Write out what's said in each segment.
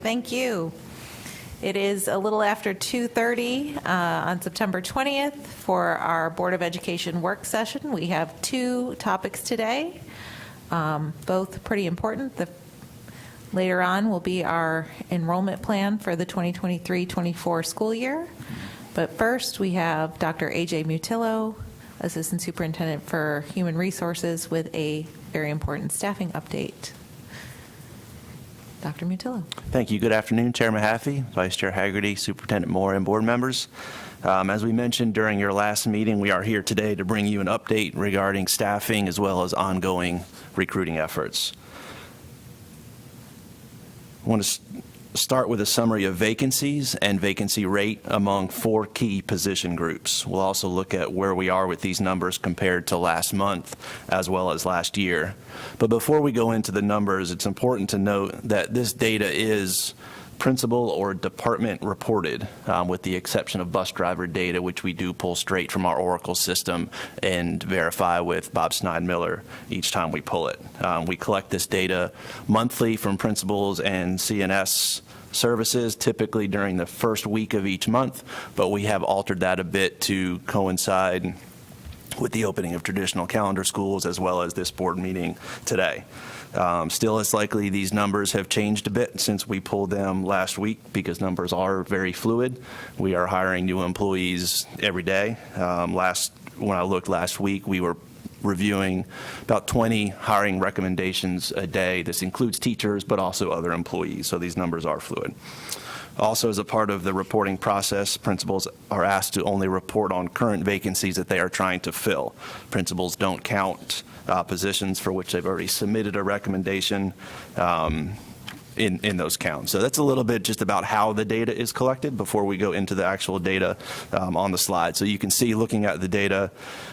Thank you. It is a little after 2:30 on September 20th for our Board of Education work session. We have two topics today, both pretty important. Later on will be our enrollment plan for the 2023-24 school year. But first, we have Dr. A.J. Mutillo, Assistant Superintendent for Human Resources, with a very important staffing update. Dr. Mutillo. Thank you. Good afternoon, Chair Mahaffey, Vice Chair Haggerty, Superintendent Moore, and board members. As we mentioned during your last meeting, we are here today to bring you an update regarding staffing as well as ongoing recruiting efforts. I want to start with a summary of vacancies and vacancy rate among four key position groups. We'll also look at where we are with these numbers compared to last month as well as last year. But before we go into the numbers, it's important to note that this data is principal or department reported, with the exception of bus driver data, which we do pull straight from our Oracle system and verify with Bob Sneidmiller each time we pull it. We collect this data monthly from principals and CNS services, typically during the first week of each month, but we have altered that a bit to coincide with the opening of traditional calendar schools as well as this board meeting today. Still, it's likely these numbers have changed a bit since we pulled them last week because numbers are very fluid. We are hiring new employees every day. When I looked last week, we were reviewing about 20 hiring recommendations a day. This includes teachers, but also other employees, so these numbers are fluid. Also, as a part of the reporting process, principals are asked to only report on current vacancies that they are trying to fill. Principals don't count positions for which they've already submitted a recommendation in those counts. So that's a little bit just about how the data is collected before we go into the actual data on the slide. So you can see, looking at the data,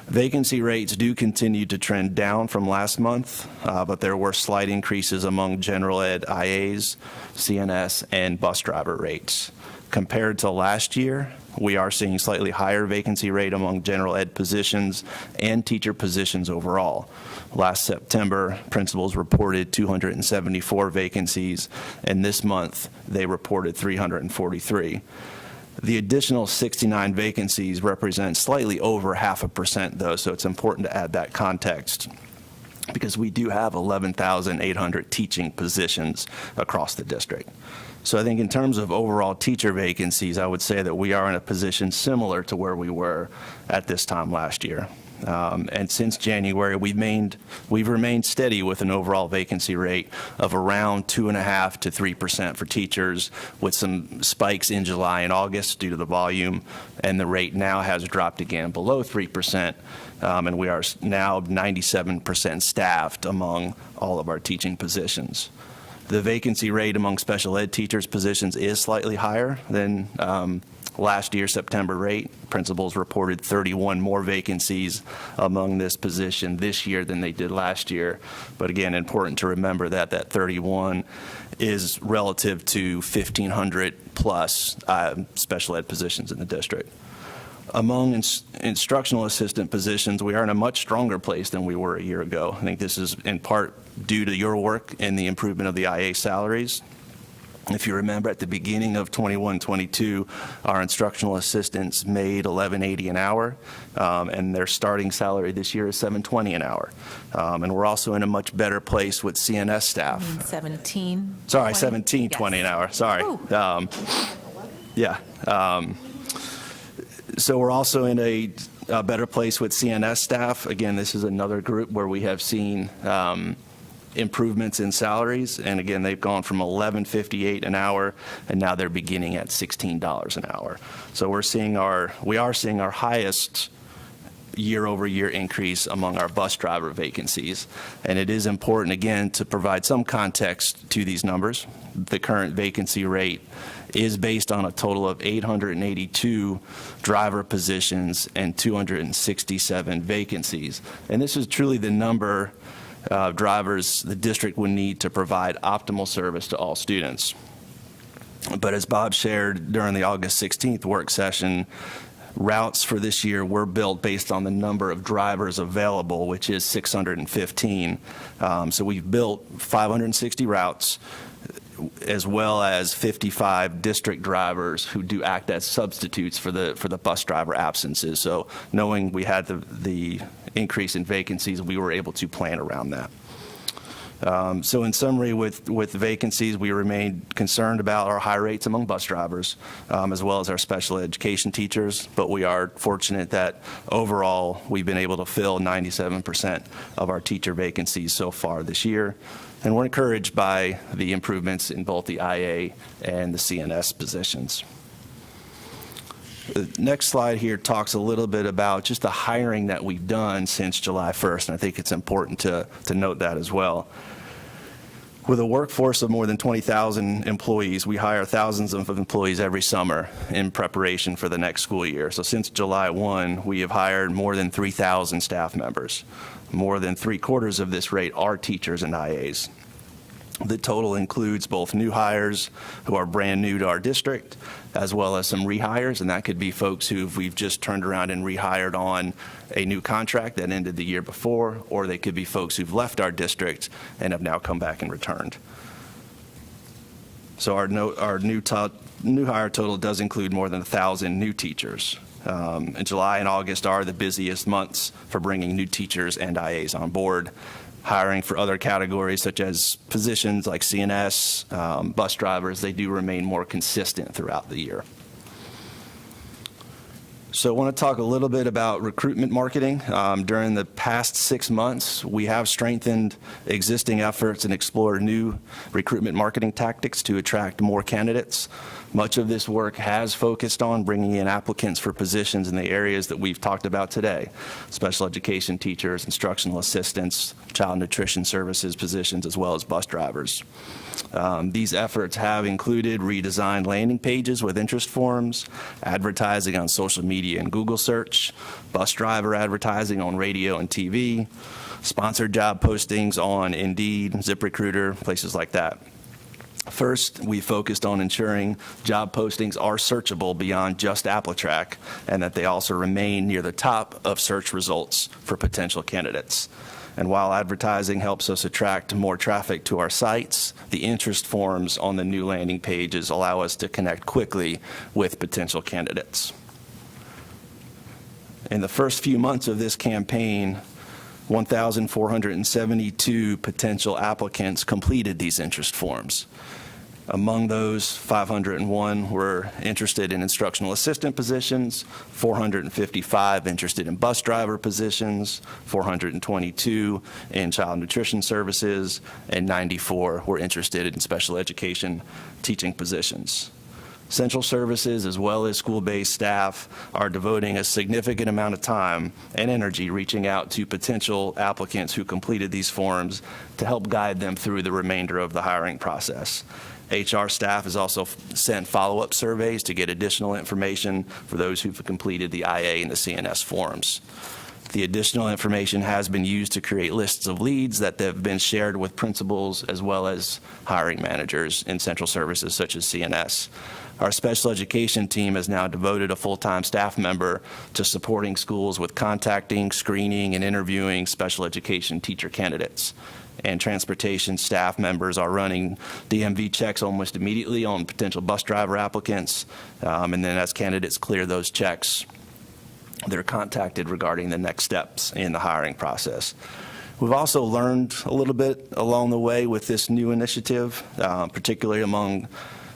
vacancy rates do continue to trend down from last month, but there were slight increases among general ed IAs, CNS, and bus driver rates. Compared to last year, we are seeing slightly higher vacancy rate among general ed positions and teacher positions overall. Last September, principals reported 274 vacancies, and this month they reported 343. The additional 69 vacancies represent slightly over 0.5%, though, so it's important to add that context because we do have 11,800 teaching positions across the district. So I think in terms of overall teacher vacancies, I would say that we are in a position similar to where we were at this time last year. And since January, we've remained steady with an overall vacancy rate of around 2.5% to 3% for teachers, with some spikes in July and August due to the volume, and the rate now has dropped again below 3%, and we are now 97% staffed among all of our teaching positions. The vacancy rate among special ed teachers positions is slightly higher than last year's September rate. Principals reported 31 more vacancies among this position this year than they did last year. But again, important to remember that that 31 is relative to 1,500 plus special ed positions in the district. Among instructional assistant positions, we are in a much stronger place than we were a year ago. I think this is in part due to your work in the improvement of the IA salaries. If you remember, at the beginning of 21-22, our instructional assistants made $11.80 an hour, and their starting salary this year is $7.20 an hour. And we're also in a much better place with CNS staff. Sorry, $17.20 an hour. Sorry. So we're also in a better place with CNS staff. Again, this is another group where we have seen improvements in salaries, and again, they've gone from $11.58 an hour, and now they're beginning at $16 an hour. So we are seeing our highest year-over-year increase among our bus driver vacancies, and it is important again to provide some context to these numbers. The current vacancy rate is based on a total of 882 driver positions and 267 vacancies, and this is truly the number drivers the district would need to provide optimal service to all students. But as Bob shared during the August 16th work session, routes for this year were built based on the number of drivers available, which is 615. So we've built 560 routes. as well as 55 district drivers who do act as substitutes for the bus driver absences. So knowing we had the increase in vacancies, we were able to plan around that. So in summary, with vacancies, we remain concerned about our high rates among bus drivers, as well as our special education teachers, but we are fortunate that overall we've been able to fill 97% of our teacher vacancies so far this year, and we're encouraged by the improvements in both the IA and the CNS positions. The next slide here talks a little bit about just the hiring that we've done since July 1st, and I think it's important to note that as well. With a workforce of more than 20,000 employees, we hire thousands of employees every summer in preparation for the next school year. So since July 1, we have hired more than 3,000 staff members. More than 3/4 of this rate are teachers and IAs. The total includes both new hires who are brand new to our district, as well as some rehires, and that could be folks who we've just turned around and rehired on a new contract that ended the year before, or they could be folks who've left our district and have now come back and returned. So our new hire total does include more than 1,000 new teachers. And July and August are the busiest months for bringing new teachers and IAs on board. Hiring for other categories such as positions like CNS, bus drivers, they do remain more consistent throughout the year. So I want to talk a little bit about recruitment marketing. During the past 6 months, we have strengthened existing efforts and explored new recruitment marketing tactics to attract more candidates. Much of this work has focused on bringing in applicants for positions in the areas that we've talked about today: special education teachers, instructional assistants, child nutrition services positions, as well as bus drivers. These efforts have included redesigned landing pages with interest forms, advertising on social media and Google search, bus driver advertising on radio and TV, sponsored job postings on Indeed, ZipRecruiter, places like that. First, we focused on ensuring job postings are searchable beyond just AppleTrack, and that they also remain near the top of search results for potential candidates. And while advertising helps us attract more traffic to our sites, the interest forms on the new landing pages allow us to connect quickly with potential candidates. In the first few months of this campaign, 1,472 potential applicants completed these interest forms. Among those, 501 were interested in instructional assistant positions, 455 interested in bus driver positions, 422 in child nutrition services, and 94 were interested in special education teaching positions. Central services, as well as school-based staff, are devoting a significant amount of time and energy reaching out to potential applicants who completed these forms to help guide them through the remainder of the hiring process. HR staff has also sent follow-up surveys to get additional information for those who've completed the IA and the CNS forms. The additional information has been used to create lists of leads that have been shared with principals as well as hiring managers in central services such as CNS. Our special education team has now devoted a full-time staff member to supporting schools with contacting, screening, and interviewing special education teacher candidates. And transportation staff members are running DMV checks almost immediately on potential bus driver applicants. And then as candidates clear those checks, they're contacted regarding the next steps in the hiring process. We've also learned a little bit along the way with this new initiative, particularly among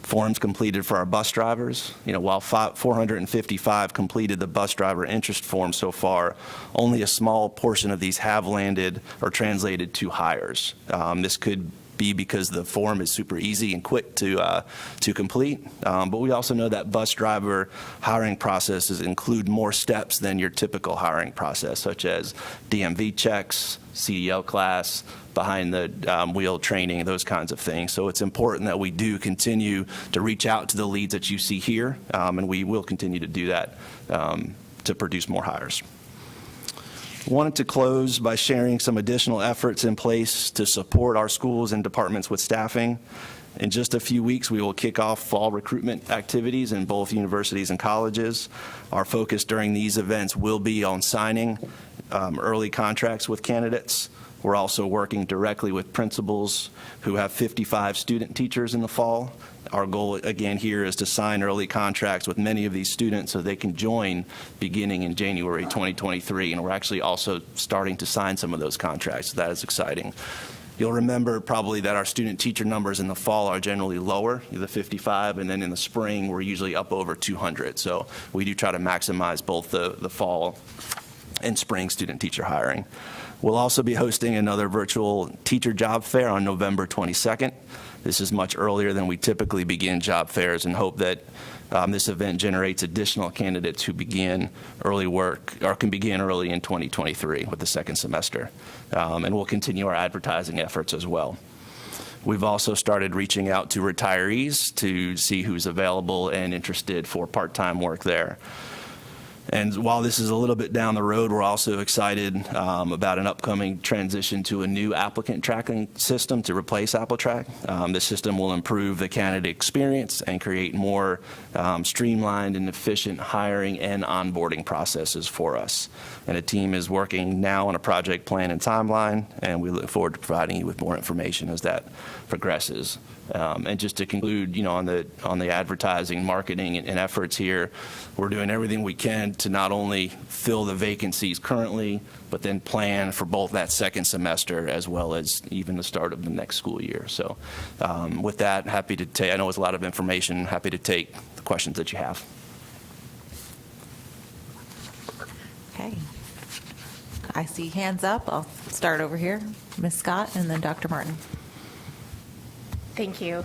forms completed for our bus drivers. While 455 completed the bus driver interest form so far, only a small portion of these have landed or translated to hires. This could be because the form is super easy and quick to complete, but we also know that bus driver hiring processes include more steps than your typical hiring process, such as DMV checks, CDL class, behind the wheel training, those kinds of things. So it's important that we do continue to reach out to the leads that you see here, and we will continue to do that to produce more hires. Wanted to close by sharing some additional efforts in place to support our schools and departments with staffing. In just a few weeks, we will kick off fall recruitment activities in both universities and colleges. Our focus during these events will be on signing early contracts with candidates, We're also working directly with principals who have 55 student teachers in the fall. Our goal, again, here is to sign early contracts with many of these students so they can join beginning in January 2023. And we're actually also starting to sign some of those contracts. So that is exciting. You'll remember probably that our student teacher numbers in the fall are generally lower, the 55, and then in the spring, we're usually up over 200. So we do try to maximize both the fall and spring student teacher hiring. We'll also be hosting another virtual teacher job fair on November 22nd. This is much earlier than we typically begin job fairs, and hope that this event generates additional candidates who begin early work or can begin early in 2023 with the second semester. And we'll continue our advertising efforts as well. We've also started reaching out to retirees to see who's available and interested for part-time work there. And while this is a little bit down the road, we're also excited about an upcoming transition to a new applicant tracking system to replace AppleTrack. This system will improve the candidate experience and create more streamlined and efficient hiring and onboarding processes for us. And a team is working now on a project plan and timeline, and we look forward to providing you with more information as that progresses. And just to conclude, on the advertising, marketing, and efforts here, we're doing everything we can to not only fill the vacancies currently, but then plan for both that second semester as well as even the start of the next school year. So with that, happy to take, I know it's a lot of information, happy to take the questions that you have. Okay. I see hands up. I'll start over here. Ms. Scott and then Dr. Martin. Thank you.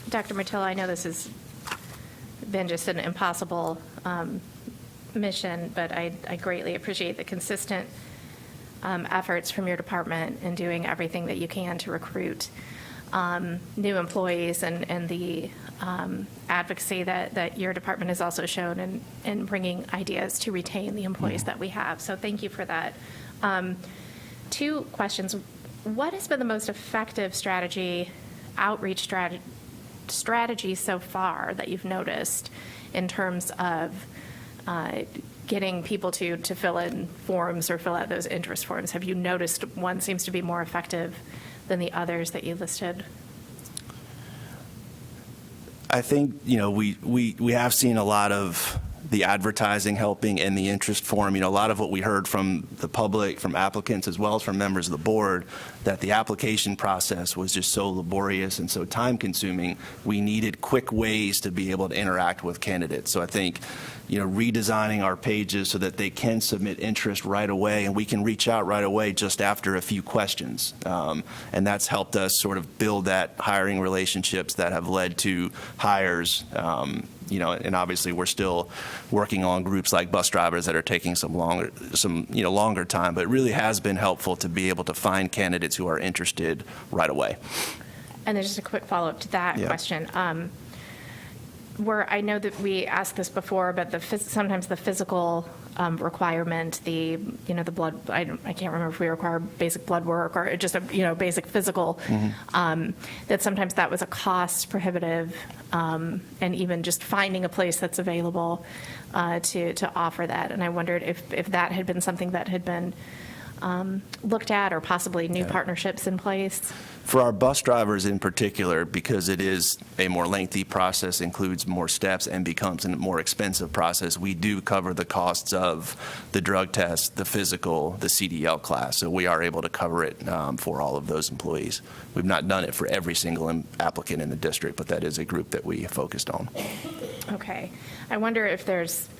Dr. Martillo, I know this has been just an impossible mission, but I greatly appreciate the consistent efforts from your department in doing everything that you can to recruit new employees and the advocacy that your department has also shown in bringing ideas to retain the employees that we have. So thank you for that. Two questions. What has been the most effective outreach strategy so far that you've noticed in terms of getting people to fill in forms or fill out those interest forms? Have you noticed one seems to be more effective than the others that you listed? I think, we have seen a lot of the advertising helping and the interest form. A lot of what we heard from the public, from applicants, as well as from members of the board, that the application process was just so laborious and so time-consuming, we needed quick ways to be able to interact with candidates. So I think, redesigning our pages so that they can submit interest right away and we can reach out right away just after a few questions. And that's helped us sort of build that hiring relationships that have led to hires. And obviously we're still working on groups like bus drivers that are taking some longer time, but it really has been helpful to be able to find candidates who are interested right away. And then just a quick follow-up to that question. I know that we asked this before, but sometimes the physical requirement, the blood, I can't remember if we require basic blood work or just a basic physical, that sometimes that was a cost prohibitive, and even just finding a place that's available to offer that. And I wondered if that had been something that had been looked at, or possibly new partnerships in place. For our bus drivers in particular, because it is a more lengthy process, includes more steps, and becomes a more expensive process, we do cover the costs of the drug test, the physical, the CDL class. So we are able to cover it for all of those employees. We've not done it for every single applicant in the district, but that is a group that we focused on. Okay. I wonder if there's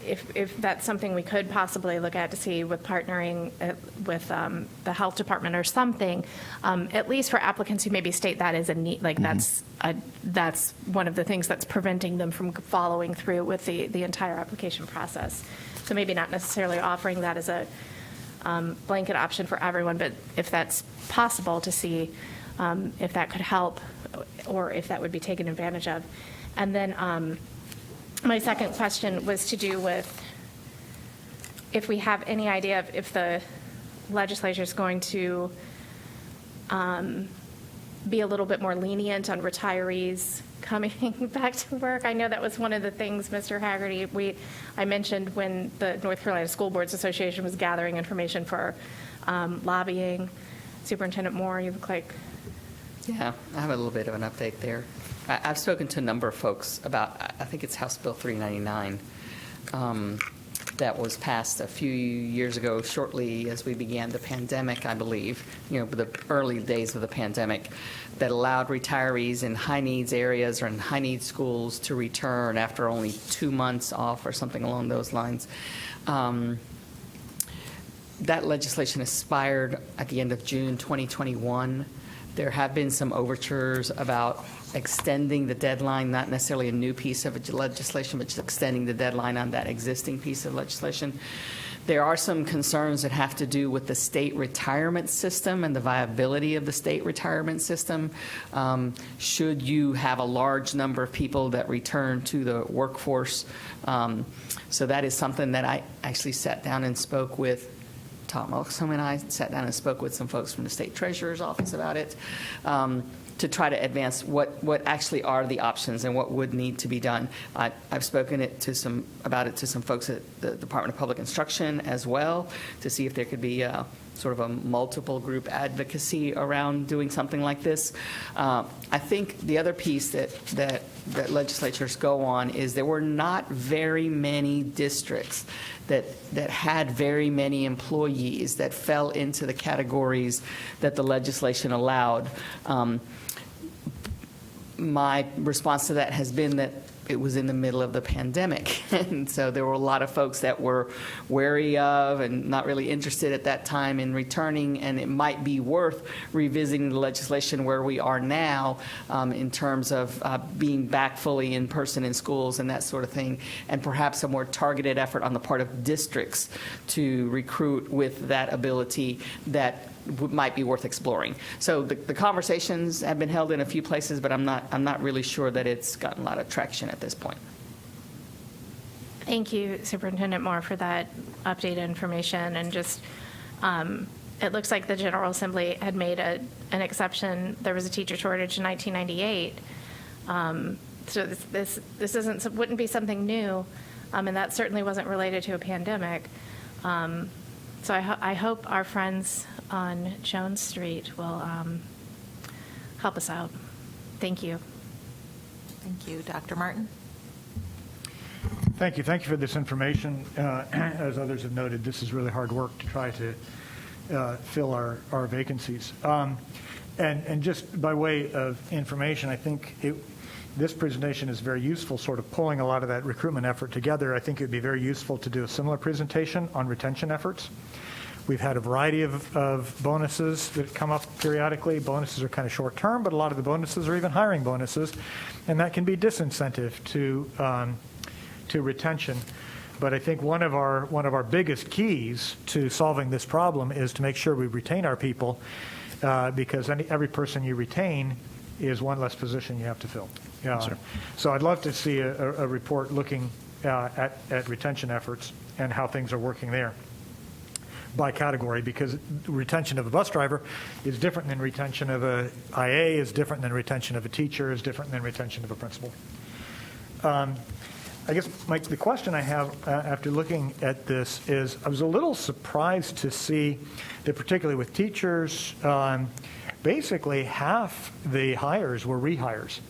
if that's something we could possibly look at to see with partnering with the health department or something, at least for applicants who maybe state that as a need, like that's one of the things that's preventing them from following through with the entire application process. So maybe not necessarily offering that as a blanket option for everyone, but if that's possible, to see if that could help or if that would be taken advantage of. And then my second question was to do with if we have any idea of if the legislature is going to be a little bit more lenient on retirees coming back to work. I know that was one of the things, Mr. Haggerty, I mentioned when the North Carolina School Boards Association was gathering information for lobbying. Superintendent Moore, you look like. Yeah, I have a little bit of an update there. I've spoken to a number of folks about, I think it's House Bill 399, that was passed a few years ago, shortly as we began the pandemic, I believe, the early days of the pandemic, that allowed retirees in high-needs areas or in high-needs schools to return after only 2 months off or something along those lines. That legislation expired at the end of June 2021. There have been some overtures about extending the deadline, not necessarily a new piece of legislation, but just extending the deadline on that existing piece of legislation. There are some concerns that have to do with the state retirement system and the viability of the state retirement system. Should you have a large number of people that return to the workforce? So that is something that I actually sat down and spoke with Tom Elkstrom, and I sat down and spoke with some folks from the state treasurer's office about it, to try to advance what actually are the options and what would need to be done. I've spoken about it to some folks at the Department of Public Instruction as well, to see if there could be sort of a multiple group advocacy around doing something like this. I think the other piece that legislatures go on is there were not very many districts that had very many employees that fell into the categories that the legislation allowed. My response to that has been that it was in the middle of the pandemic. And so there were a lot of folks that were wary of and not really interested at that time in returning, and it might be worth revisiting the legislation where we are now in terms of being back fully in person in schools and that sort of thing, and perhaps a more targeted effort on the part of districts to recruit with that ability that might be worth exploring. So the conversations have been held in a few places, but I'm not really sure that it's gotten a lot of traction at this point. Thank you, Superintendent Moore, for that updated information. And just, it looks like the General Assembly had made an exception. There was a teacher shortage in 1998. So this wouldn't be something new, and that certainly wasn't related to a pandemic. So I hope our friends on Jones Street will help us out. Thank you. Thank you. Dr. Martin? Thank you. Thank you for this information. As others have noted, this is really hard work to try to fill our vacancies. And just by way of information, I think this presentation is very useful, sort of pulling a lot of that recruitment effort together. I think it would be very useful to do a similar presentation on retention efforts. We've had a variety of bonuses that come up periodically. Bonuses are kind of short term, but a lot of the bonuses are even hiring bonuses, and that can be disincentive to retention. But I think one of our biggest keys to solving this problem is to make sure we retain our people, because every person you retain is one less position you have to fill. So I'd love to see a report looking at retention efforts and how things are working there by category, because retention of a bus driver is different than retention of a IA, is different than retention of a teacher, is different than retention of a principal. I guess, Mike, the question I have after looking at this is I was a little surprised to see that particularly with teachers, basically half the hires were rehires.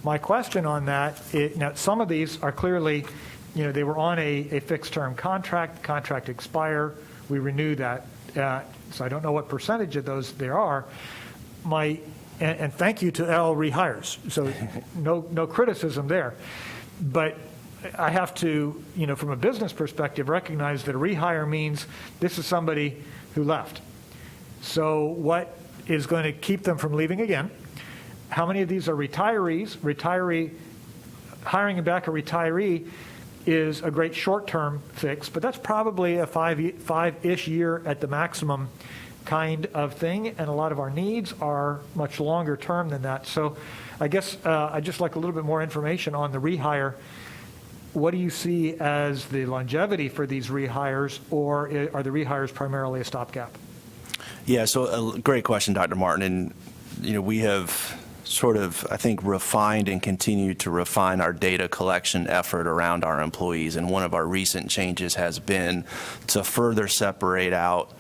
My question on that, now some of these are clearly, they were on a fixed term contract expire, we renew that, so I don't know what percentage of those there are. And thank you to all rehires, so no criticism there. But I have to, from a business perspective, recognize that a rehire means this is somebody who left. So what is going to keep them from leaving again? How many of these are retirees? Hiring back a retiree is a great short-term fix, but that's probably a five-ish year at the maximum kind of thing, and a lot of our needs are much longer term than that. So I guess I'd just like a little bit more information on the rehire. What do you see as the longevity for these rehires, or are the rehires primarily a stopgap? Yeah, so a great question, Dr. Martin. And we have sort of, I think, refined and continue to refine our data collection effort around our employees. And one of our recent changes has been to further separate out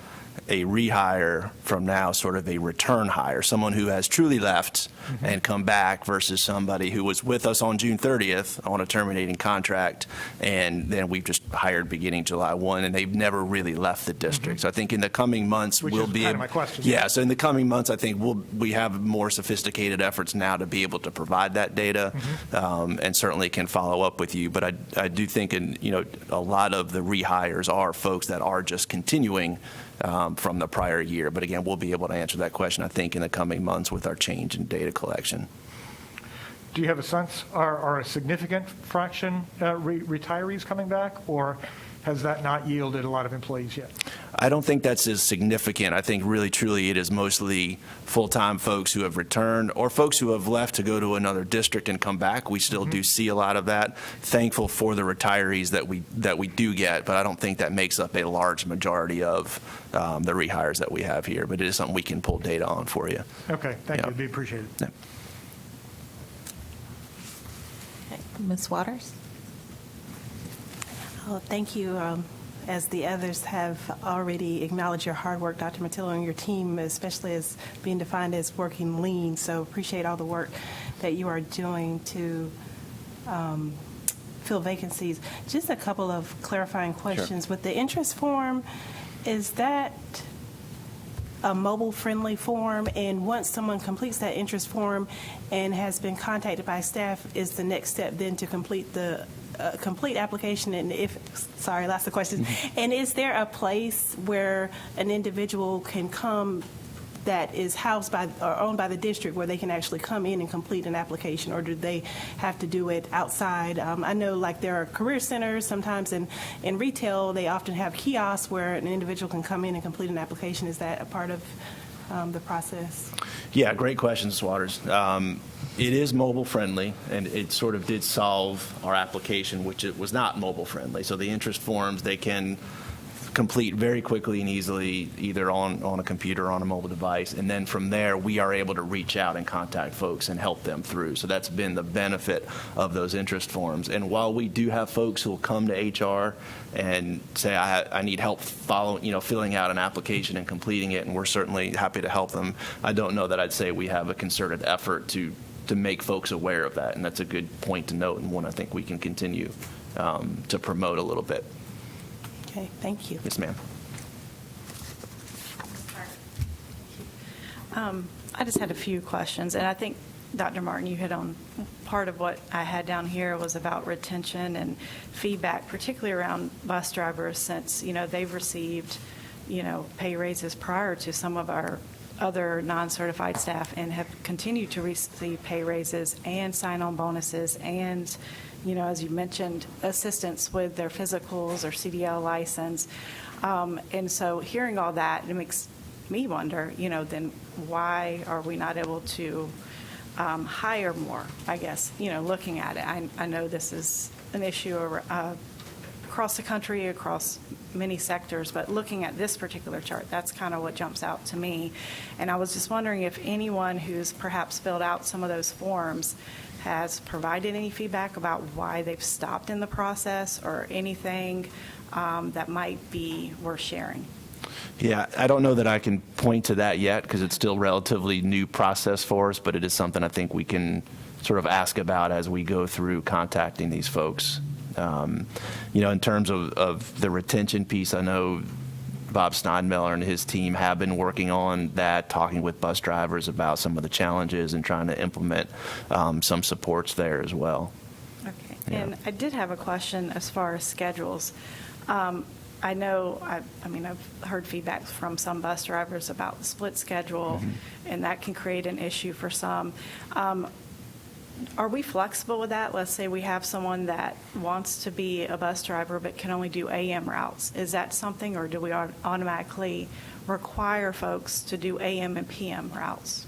a rehire from now sort of a return hire, someone who has truly left and come back versus somebody who was with us on June 30th on a terminating contract, and then we've just hired beginning July 1, and they've never really left the district. So I think in the coming months, Which we'll is be kind of my question. Yeah, so in the coming months, I think we have more sophisticated efforts now to be able to provide that data, and certainly can follow up with you. But I do think, a lot of the rehires are folks that are just continuing from the prior year. But again, we'll be able to answer that question, I think, in the coming months with our change in data collection. Do you have a sense, are a significant fraction retirees coming back, or has that not yielded a lot of employees yet? I don't think that's as significant. I think really, truly, it is mostly full-time folks who have returned or folks who have left to go to another district and come back. We still do see a lot of that. Thankful for the retirees that we do get, but I don't think that makes up a large majority of the rehires that we have here. But it is something we can pull data on for you. Okay, thank Yeah. you. It'd be appreciated. Yeah. Ms. Waters? Oh, thank you. As the others have already acknowledged your hard work, Dr. Matillo, and your team, especially as being defined as working lean. So appreciate all the work that you are doing to fill vacancies. Just a couple of clarifying questions. With the interest form, is that a mobile-friendly form? And once someone completes that interest form and has been contacted by staff, is the next step then to complete the complete application? And sorry, lots of questions. And is there a place where an individual can come that is housed by or owned by the district where they can actually come in and complete an application, or do they have to do it outside? I know like there are career centers, sometimes in retail, they often have kiosks where an individual can come in and complete an application. Is that a part of the process? Yeah, great questions, Waters. It is mobile friendly, and it sort of did solve our application, which it was not mobile friendly. So the interest forms, they can complete very quickly and easily, either on a computer or on a mobile device. And then from there, we are able to reach out and contact folks and help them through. So that's been the benefit of those interest forms. And while we do have folks who will come to HR and say, I need help filling out an application and completing it, and we're certainly happy to help them, I don't know that I'd say we have a concerted effort to make folks aware of that. And that's a good point to note, and one I think we can continue to promote a little bit. Okay, thank you. Yes, ma'am. I just had a few questions, and I think, Dr. Martin, you hit on part of what I had down here was about retention and feedback, particularly around bus drivers, since, they've received, pay raises prior to some of our other non-certified staff and have continued to receive pay raises and sign-on bonuses and, as you mentioned, assistance with their physicals or CDL license. And so hearing all that, it makes me wonder, then why are we not able to hire more, I guess, looking at it. I know this is an issue across the country, across many sectors, but looking at this particular chart, that's kind of what jumps out to me. And I was just wondering if anyone who's perhaps filled out some of those forms has provided any feedback about why they've stopped in the process or anything that might be worth sharing. Yeah, I don't know that I can point to that yet because it's still relatively new process for us, but it is something I think we can sort of ask about as we go through contacting these folks. In terms of the retention piece, I know Bob Steinmiller and his team have been working on that, talking with bus drivers about some of the challenges and trying to implement some supports there as well. Okay. Yeah. And I did have a question as far as schedules. I know, I've heard feedback from some bus drivers about the split schedule, and that can create an issue for some. Are we flexible with that? Let's say we have someone that wants to be a bus driver but can only do AM routes. Is that something, or do we automatically require folks to do AM and PM routes?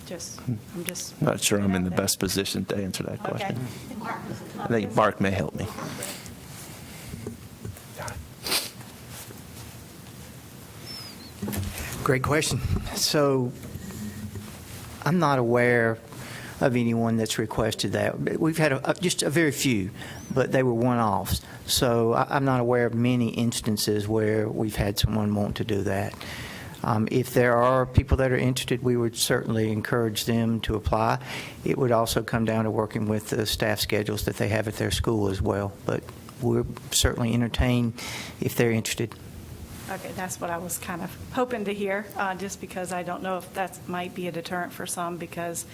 I'm just Not sure I'm in the there. best position to answer that Okay. question. I think Mark may help me. Great question. So I'm not aware of anyone that's requested that. We've had just a very few, but they were one-offs. So I'm not aware of many instances where we've had someone want to do that. If there are people that are interested, we would certainly encourage them to apply. It would also come down to working with the staff schedules that they have at their school as well. But we're certainly entertain if they're interested. Okay, that's what I was kind of hoping to hear, just because I don't know if that might be a deterrent for some, because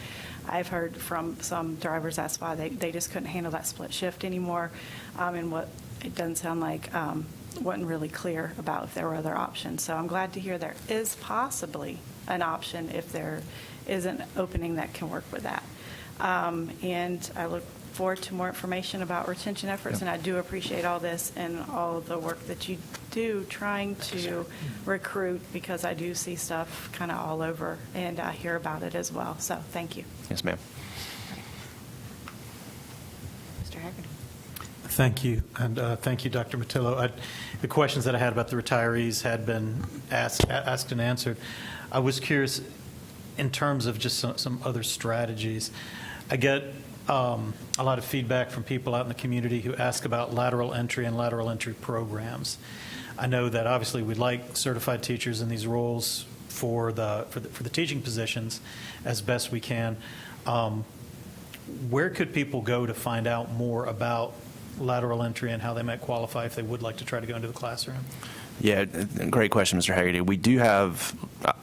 I've heard from some drivers that's why they just couldn't handle that split shift anymore, and what it doesn't sound like wasn't really clear about if there were other options. So I'm glad to hear there is possibly an option if there is an opening that can work with that. And I look forward to more information about retention efforts, and I do appreciate all this and all of the work that you do trying to recruit, because I do see stuff kind of all over and I hear about it as well. So thank you. Yes, ma'am. Mr. Haggerty. Thank you, and thank you, Dr. Matillo. The questions that I had about the retirees had been asked and answered. I was curious in terms of just some other strategies. I get a lot of feedback from people out in the community who ask about lateral entry and lateral entry programs. I know that obviously we'd like certified teachers in these roles for the teaching positions as best we can. Where could people go to find out more about lateral entry and how they might qualify if they would like to try to go into the classroom? Yeah, great question, Mr. Haggerty. We do have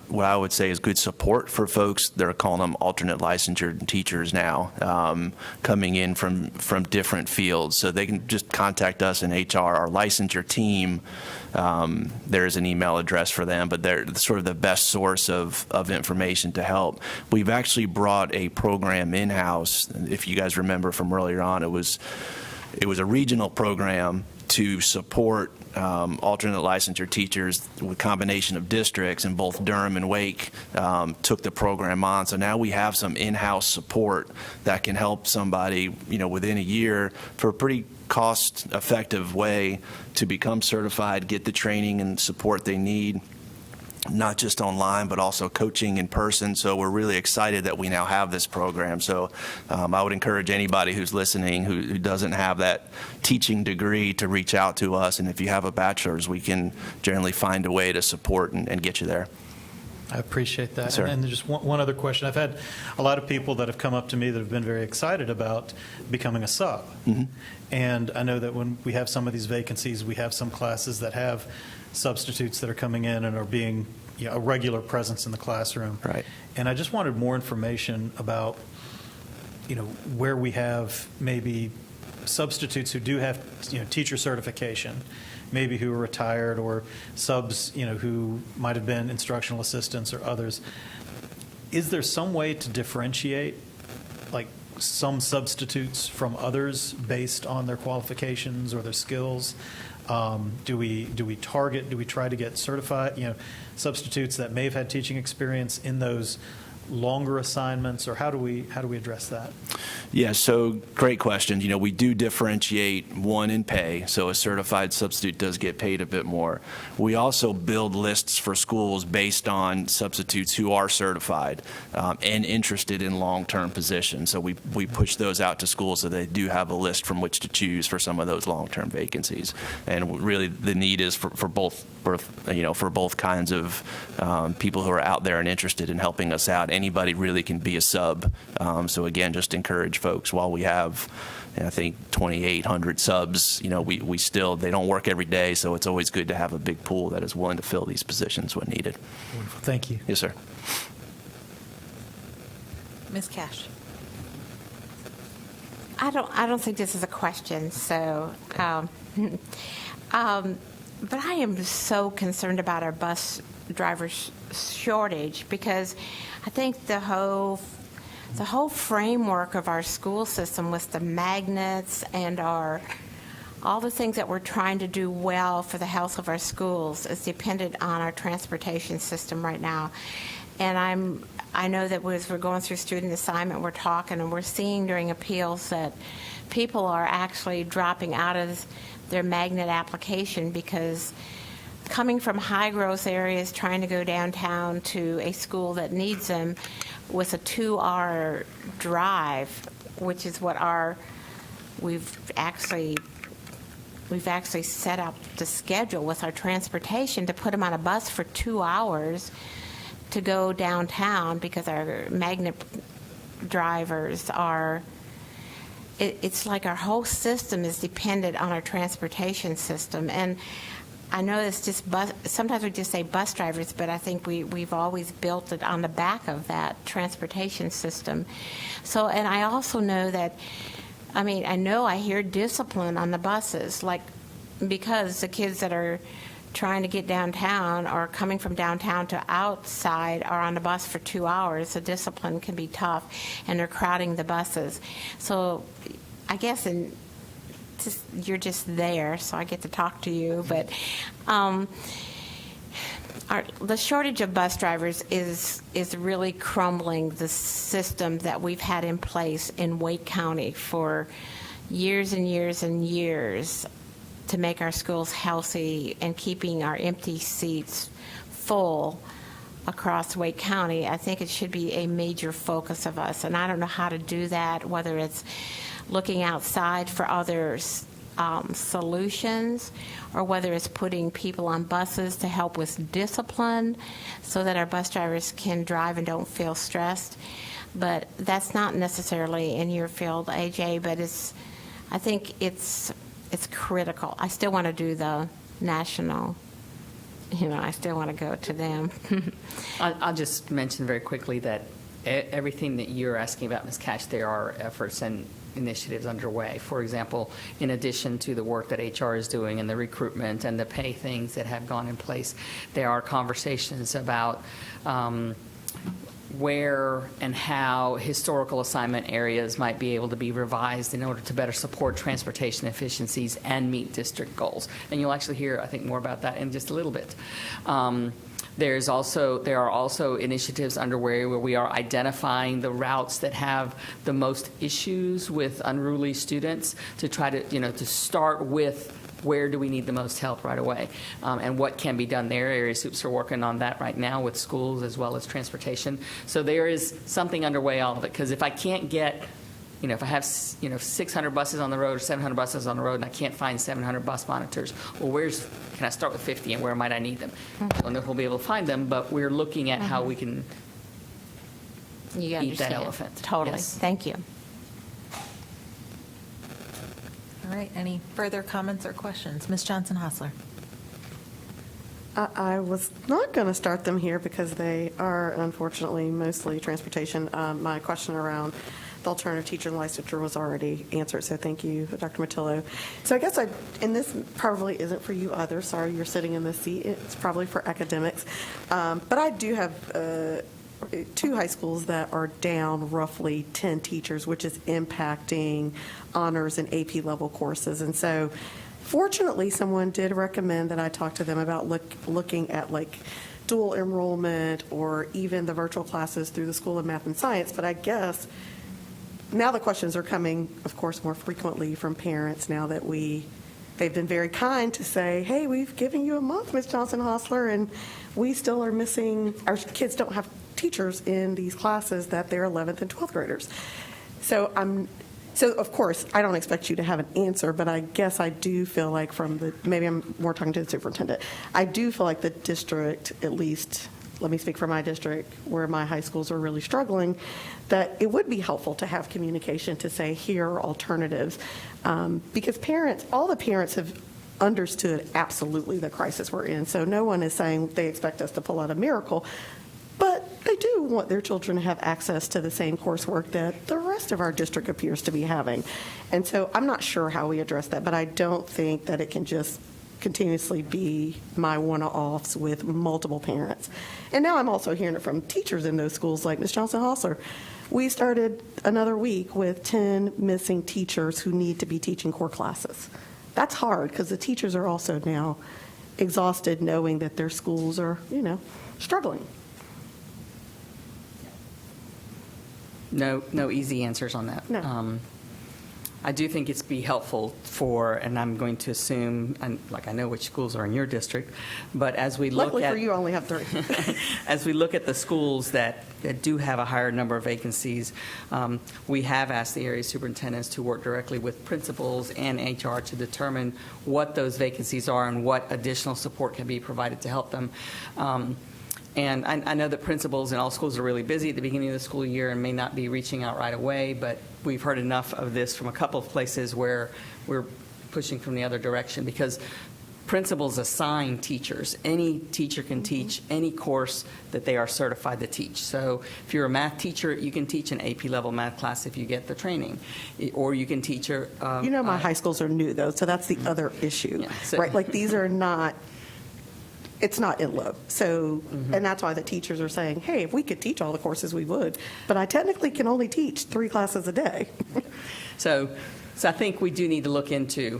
what I would say is good support for folks. They're calling them alternate licensure teachers now, coming in from different fields. So they can just contact us in HR. Our licensure team, there's an email address for them, but they're sort of the best source of information to help. We've actually brought a program in-house. If you guys remember from earlier on, it was a regional program to support alternate licensure teachers with a combination of districts, and both Durham and Wake took the program on. So now we have some in-house support that can help somebody, within a year for a pretty cost-effective way to become certified, get the training and support they need, not just online, but also coaching in person. So we're really excited that we now have this program. So I would encourage anybody who's listening who doesn't have that teaching degree to reach out to us. And if you have a bachelor's, we can generally find a way to support and get you there. I appreciate that. Sir. And just one other question. I've had a lot of people that have come up to me that have been very excited about becoming a sub. Mm-hmm. And I know that when we have some of these vacancies, we have some classes that have substitutes that are coming in and are being a regular presence in the classroom. Right. And I just wanted more information about, where we have maybe substitutes who do have, teacher certification, maybe who are retired, or subs, who might have been instructional assistants or others. Is there some way to differentiate, like, some substitutes from others based on their qualifications or their skills? Do we try to get certified, substitutes that may have had teaching experience in those longer assignments, or how do we address that? Yeah, so great question. We do differentiate one in pay, so a certified substitute does get paid a bit more. We also build lists for schools based on substitutes who are certified and interested in long-term positions. So we push those out to schools so they do have a list from which to choose for some of those long-term vacancies. And really, the need is for both kinds of people who are out there and interested in helping us out. Anybody really can be a sub. So again, just encourage folks. While we have, I think, 2,800 subs, we still, they don't work every day, so it's always good to have a big pool that is willing to fill these positions when needed. Wonderful. Thank you. Yes, sir. Ms. Cash. I don't think this is a question, so, but I am so concerned about our bus drivers shortage, because I think the whole framework of our school system with the magnets and all the things that we're trying to do well for the health of our schools is dependent on our transportation system right now. And I know that as we're going through student assignment, we're talking and we're seeing during appeals that people are actually dropping out of their magnet application because coming from high-growth areas, trying to go downtown to a school that needs them with a 2-hour drive, which is what we've actually set up the schedule with our transportation to put them on a bus for 2 hours to go downtown, because our magnet drivers are, it's like our whole system is dependent on our transportation system. And I know it's just sometimes we just say bus drivers, but I think we've always built it on the back of that transportation system. So, and I also know that, I hear discipline on the buses, like, because the kids that are trying to get downtown or coming from downtown to outside are on the bus for 2 hours, the discipline can be tough, and they're crowding the buses. So I guess you're just there, so I get to talk to you. But the shortage of bus drivers is really crumbling the system that we've had in place in Wake County for years and years and years to make our schools healthy and keeping our empty seats full across Wake County. I think it should be a major focus of us, and I don't know how to do that, whether it's looking outside for other solutions, or whether it's putting people on buses to help with discipline so that our bus drivers can drive and don't feel stressed. But that's not necessarily in your field, AJ, but I think it's critical. I still want to do the national, I still want to go to them. I'll just mention very quickly that everything that you're asking about, Ms. Cash, there are efforts and initiatives underway. For example, in addition to the work that HR is doing and the recruitment and the pay things that have gone in place, there are conversations about where and how historical assignment areas might be able to be revised in order to better support transportation efficiencies and meet district goals. And you'll actually hear, I think, more about that in just a little bit. There are also initiatives underway where we are identifying the routes that have the most issues with unruly students to try to, to start with where do we need the most help right away, and what can be done there. Area Soups are working on that right now with schools as well as transportation. So there is something underway, all of it, because if I can't get, if I have, 600 buses on the road or 700 buses on the road and I can't find 700 bus monitors, well, can I start with 50 and where might I need them? I don't know if we'll be able to find them, but we're looking at how we can You eat understand. that elephant. Totally. Yes. Thank you. All right, any further comments or questions? Ms. Johnson-Hostler. I was not going to start them here because they are unfortunately mostly transportation. My question around the alternative teacher licensure was already answered, so thank you, Dr. Matillo. So I guess and this probably isn't for you either. Sorry, you're sitting in this seat. It's probably for academics. But I do have 2 high schools that are down roughly 10 teachers, which is impacting honors and AP level courses. And so fortunately, someone did recommend that I talk to them about looking at dual enrollment or even the virtual classes through the School of Math and Science. But I guess now the questions are coming, of course, more frequently from parents now that they've been very kind to say, hey, we've given you a month, Ms. Johnson-Hostler, and we still are missing, our kids don't have teachers in these classes that they're 11th and 12th graders. So of course, I don't expect you to have an answer, but I guess I do feel like maybe I'm more talking to the superintendent, I do feel like the district, at least, let me speak for my district, where my high schools are really struggling, that it would be helpful to have communication to say, here are alternatives. Because all the parents have understood absolutely the crisis we're in. So no one is saying they expect us to pull out a miracle. But they do want their children to have access to the same coursework that the rest of our district appears to be having. And so I'm not sure how we address that, but I don't think that it can just continuously be my one-offs with multiple parents. And now I'm also hearing it from teachers in those schools like Ms. Johnson-Hostler. We started another week with 10 missing teachers who need to be teaching core classes. That's hard because the teachers are also now exhausted knowing that their schools are, struggling. No easy answers on that. No. I do think it's be helpful for, and I'm going to assume, and like I know which schools are in your district, but as we look Luckily at. for you, I only have 3. As we look at the schools that do have a higher number of vacancies, we have asked the area superintendents to work directly with principals and HR to determine what those vacancies are and what additional support can be provided to help them. And I know that principals in all schools are really busy at the beginning of the school year and may not be reaching out right away, but we've heard enough of this from a couple of places where we're pushing from the other direction, because principals assign teachers. Any teacher can teach any course that they are certified to teach. So if you're a math teacher, you can teach an AP level math class if you get the training, or you can teach My high schools are new, though, so that's the other issue, Yeah, so- right? Like, these are not, it's not in low. So, and that's why the teachers are saying, hey, if we could teach all the courses, we would. But I technically can only teach 3 classes a day. So I think we do need to look into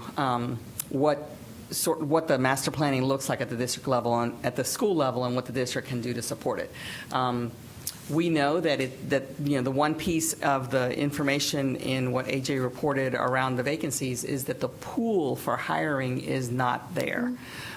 what the master planning looks like at the district level and at the school level, and what the district can do to support it. We know that the one piece of the information in what AJ reported around the vacancies is that the pool for hiring is not there.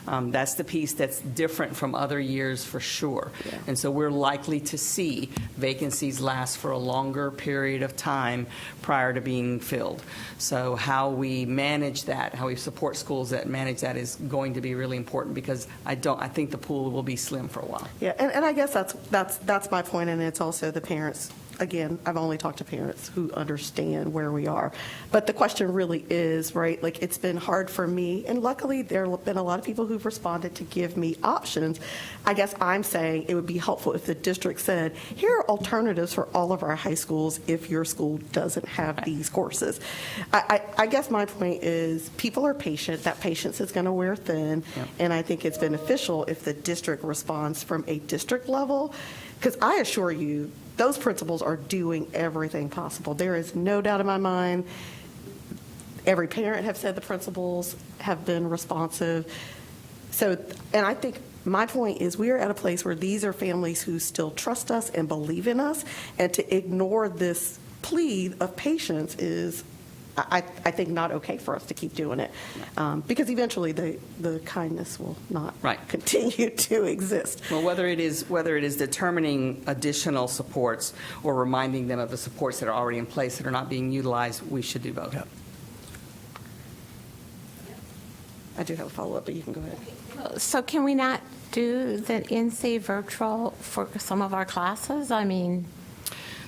That's the piece that's different from other years for sure. Yeah. And so we're likely to see vacancies last for a longer period of time prior to being filled. So how we manage that, how we support schools that manage that, is going to be really important, because I think the pool will be slim for a while. Yeah, and I guess that's my point, and it's also the parents. Again, I've only talked to parents who understand where we are. But the question really is, right, like, it's been hard for me, and luckily there have been a lot of people who've responded to give me options. I guess I'm saying it would be helpful if the district said, here are alternatives for all of our high schools if your school doesn't have these courses. I guess my point is, people are patient. That patience is going to wear thin, and I think it's beneficial if the district responds from a district level, because I assure you, those principals are doing everything possible. There is no doubt in my mind. Every parent have said the principals have been responsive. So, and I think my point is, we are at a place where these are families who still trust us and believe in us, and to ignore this plea of patience is, I think, not okay for us to keep doing it, because eventually the kindness will not continue to exist. Well, whether it is determining additional supports or reminding them of the supports that are already in place that are not being utilized, we should do both. I do have a follow-up, but you can go ahead. So can we not do the NC virtual for some of our classes? I mean...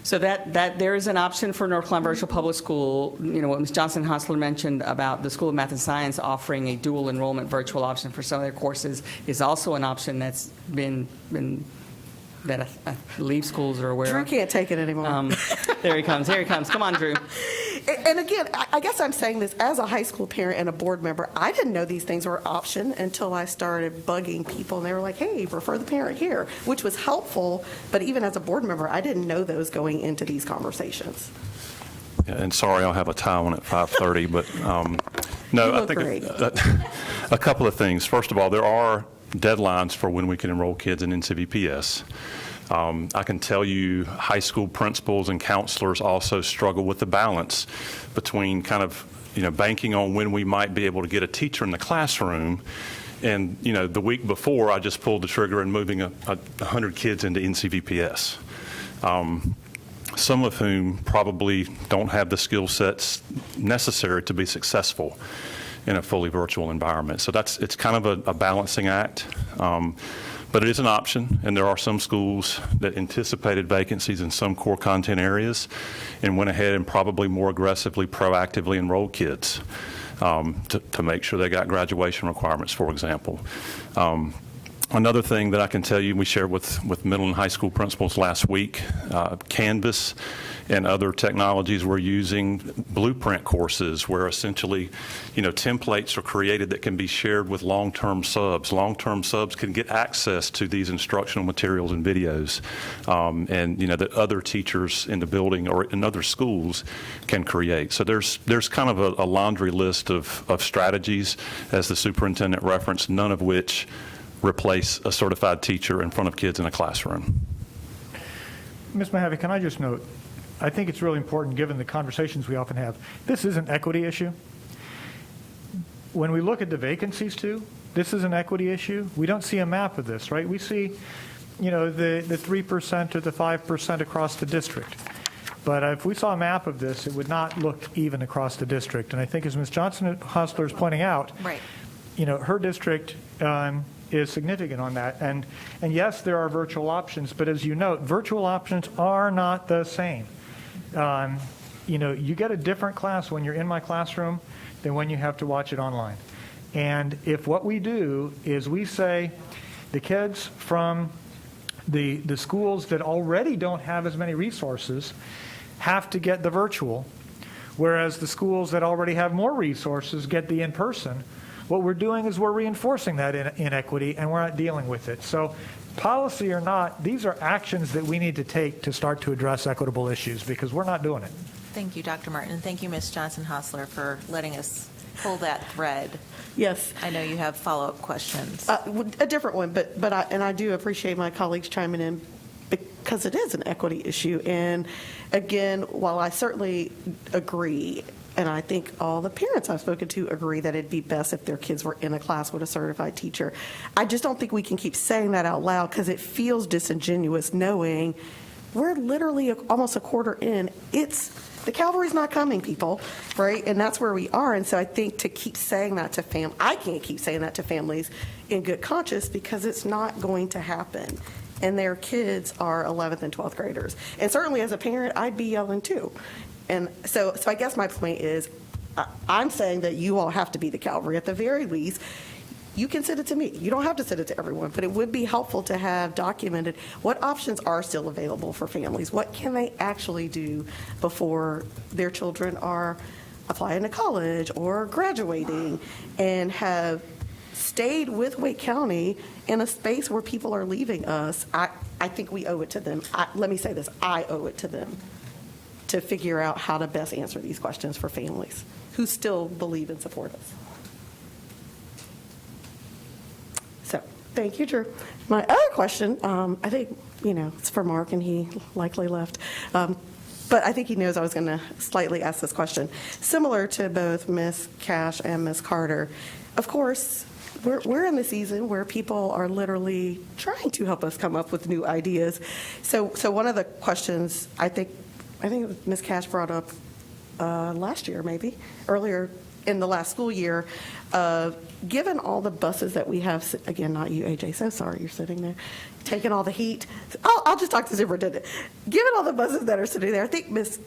So that there is an option for North Carolina Virtual Public School. You know, what Ms. Johnson-Hostler mentioned about the School of Math and Science offering a dual enrollment virtual option for some of their courses is also an option that's been that I believe schools are aware of. Drew can't take it anymore. There he comes. Here he comes. Come on, Drew. And again, I guess I'm saying this as a high school parent and a board member. I didn't know these things were an option until I started bugging people, and they were like, hey, refer the parent here, which was helpful. But even as a board member, I didn't know those going into these conversations. Yeah, and sorry, I'll have a tie on at 5:30, but no, You I look think great. a couple of things. First of all, there are deadlines for when we can enroll kids in NCVPS. I can tell you high school principals and counselors also struggle with the balance between kind of, banking on when we might be able to get a teacher in the classroom. And, the week before, I just pulled the trigger and moving 100 kids into NCVPS. Some of whom probably don't have the skill sets necessary to be successful in a fully virtual environment. So it's kind of a balancing act. But it is an option, and there are some schools that anticipated vacancies in some core content areas and went ahead and probably more aggressively, proactively enrolled kids to make sure they got graduation requirements, for example. Another thing that I can tell you, we shared with middle and high school principals last week, Canvas and other technologies we're using, blueprint courses where essentially, templates are created that can be shared with long-term subs. Long-term subs can get access to these instructional materials and videos, and that other teachers in the building or in other schools can create. So there's kind of a laundry list of strategies, as the superintendent referenced, none of which replace a certified teacher in front of kids in a classroom. Ms. Mahavi, can I just note, I think it's really important, given the conversations we often have. This is an equity issue. When we look at the vacancies too, this is an equity issue. We don't see a map of this, right? We see, the 3% or the 5% across the district. But if we saw a map of this, it would not look even across the district. And I think, as Ms. Johnson-Hostler is pointing out, Right. Her district is significant on that. And yes, there are virtual options, but as you note, virtual options are not the same. You get a different class when you're in my classroom than when you have to watch it online. And if what we do is we say the kids from the schools that already don't have as many resources have to get the virtual, whereas the schools that already have more resources get the in-person, what we're doing is we're reinforcing that inequity, and we're not dealing with it. So policy or not, these are actions that we need to take to start to address equitable issues, because we're not doing it. Thank you, Dr. Martin. Thank you, Ms. Johnson-Hostler, for letting us pull that thread. Yes. I know you have follow-up questions. A different one, but I do appreciate my colleagues chiming in, because it is an equity issue. And again, while I certainly agree, and I think all the parents I've spoken to agree that it'd be best if their kids were in a class with a certified teacher, I just don't think we can keep saying that out loud, because it feels disingenuous knowing we're literally almost a quarter in. The cavalry's not coming, people, right? And that's where we are. And so I think to keep saying that to I can't keep saying that to families in good conscience, because it's not going to happen. And their kids are 11th and 12th graders. And certainly as a parent, I'd be yelling too. And so I guess my point is, I'm saying that you all have to be the cavalry. At the very least, you can send it to me. You don't have to send it to everyone, but it would be helpful to have documented what options are still available for families. What can they actually do before their children are applying to college or graduating, and have stayed with Wake County in a space where people are leaving us. I think we owe it to them. Let me say this, I owe it to them to figure out how to best answer these questions for families who still believe and support us. So, thank you, Drew. My other question, I think, it's for Mark, and he likely left. But I think he knows I was going to slightly ask this question. Similar to both Ms. Cash and Ms. Carter, of course, we're in the season where people are literally trying to help us come up with new ideas. So one of the questions I think Ms. Cash brought up last year, maybe, earlier in the last school year, given all the buses that we have, again, not you, AJ, so sorry you're sitting there, taking all the heat. I'll just talk to the superintendent. Given all the buses that are sitting there, I think Ms.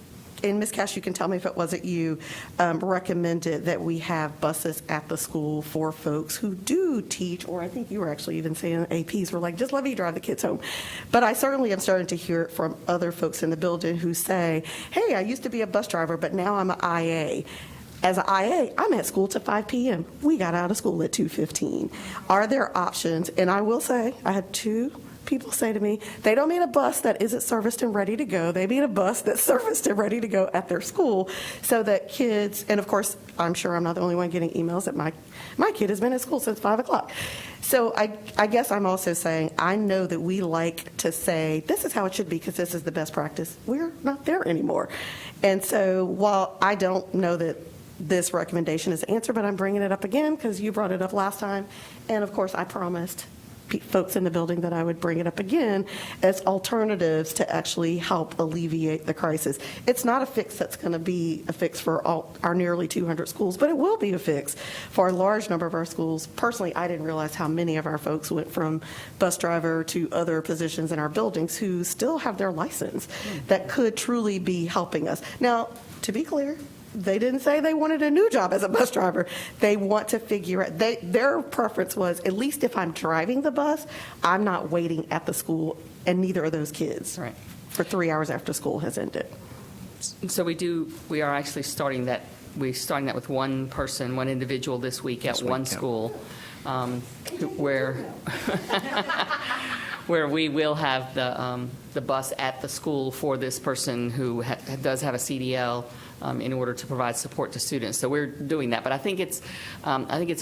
Cash, you can tell me if it wasn't you, recommended that we have buses at the school for folks who do teach, or I think you were actually even saying APs were like, just let me drive the kids home. But I certainly am starting to hear it from other folks in the building who say, hey, I used to be a bus driver, but now I'm an IA. As an IA, I'm at school till 5 p.m. We got out of school at 2:15. Are there options? And I will say, I had two people say to me, they don't mean a bus that isn't serviced and ready to go. They mean a bus that's serviced and ready to go at their school, so that kids, and of course, I'm sure I'm not the only one getting emails that my kid has been at school since 5 o'clock. So I guess I'm also saying, I know that we like to say, this is how it should be because this is the best practice. We're not there anymore. And so while I don't know that this recommendation is answered, but I'm bringing it up again because you brought it up last time. And of course, I promised folks in the building that I would bring it up again as alternatives to actually help alleviate the crisis. It's not a fix that's going to be a fix for all our nearly 200 schools, but it will be a fix for a large number of our schools. Personally, I didn't realize how many of our folks went from bus driver to other positions in our buildings who still have their license that could truly be helping us. Now, to be clear, they didn't say they wanted a new job as a bus driver. They want to figure out, their preference was, at least if I'm driving the bus, I'm not waiting at the school, and neither are those kids, Right. for 3 hours after school has ended. So we are actually starting that. We're starting that with one person, one individual this week at one school, where where we will have the bus at the school for this person who does have a CDL. In order to provide support to students. So we're doing that. But I think it's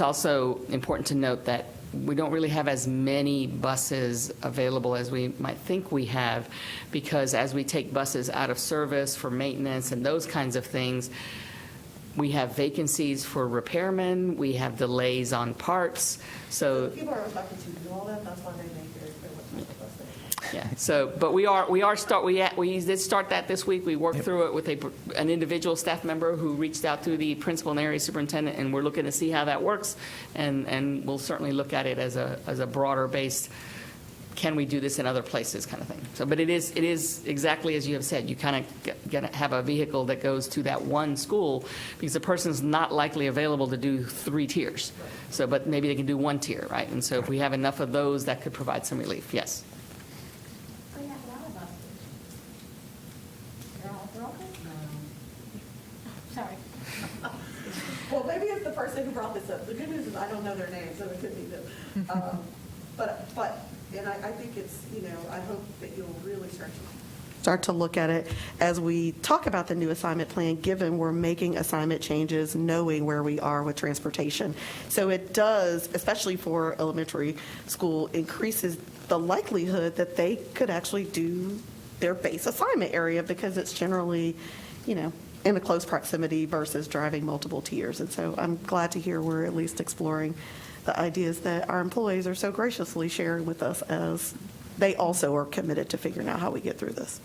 also important to note that we don't really have as many buses available as we might think we have, because as we take buses out of service for maintenance and those kinds of things, we have vacancies for repairmen, we have delays on parts, so. People are talking to do all that, that's why they make their website. Yeah, so, but we did start that this week. We worked through it with an individual staff member who reached out to the principal and area superintendent, and we're looking to see how that works, and we'll certainly look at it as a broader based, can we do this in other places kind of thing. So, but it is exactly as you have said, you kind of got to have a vehicle that goes to that one school, because the person's not likely available to do 3 tiers. So, but maybe they can do 1 tier, right? And so if we have enough of those, that could provide some relief, yes. Sorry. Well, maybe it's the person who brought this up. The good news is I don't know their name, so it could be them. And I think it's, I hope that you'll really start to look at it as we talk about the new assignment plan, given we're making assignment changes, knowing where we are with transportation. So it does, especially for elementary school, increases the likelihood that they could actually do their base assignment area, because it's generally, in a close proximity versus driving multiple tiers. And so I'm glad to hear we're at least exploring the ideas that our employees are so graciously sharing with us, as they also are committed to figuring out how we get through this.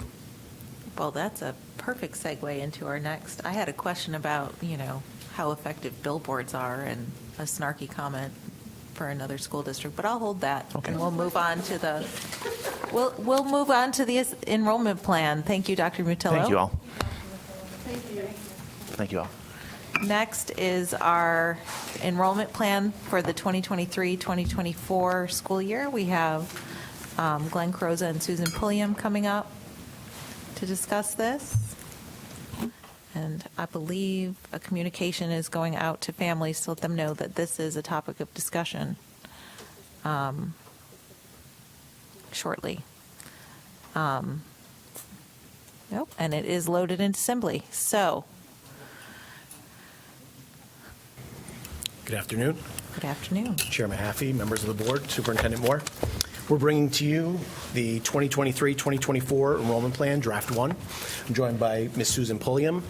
Well, that's a perfect segue into our next. I had a question about, how effective billboards are, and a snarky comment for another school district, but I'll hold that. Okay. And we'll move on to the, we'll move on to the enrollment plan. Thank you, Dr. Mutillo. Thank you all. Thank you. Thank you all. Next is our enrollment plan for the 2023-2024 school year. We have Glenn Croza and Susan Pulliam coming up to discuss this. And I believe a communication is going out to families to let them know that this is a topic of discussion shortly. Nope, and it is loaded into Assembly. So, Good afternoon. good afternoon. Chairman Haffey, members of the board, Superintendent Moore. We're bringing to you the 2023-2024 Enrollment Plan, Draft 1. I'm joined by Ms. Susan Pulliam,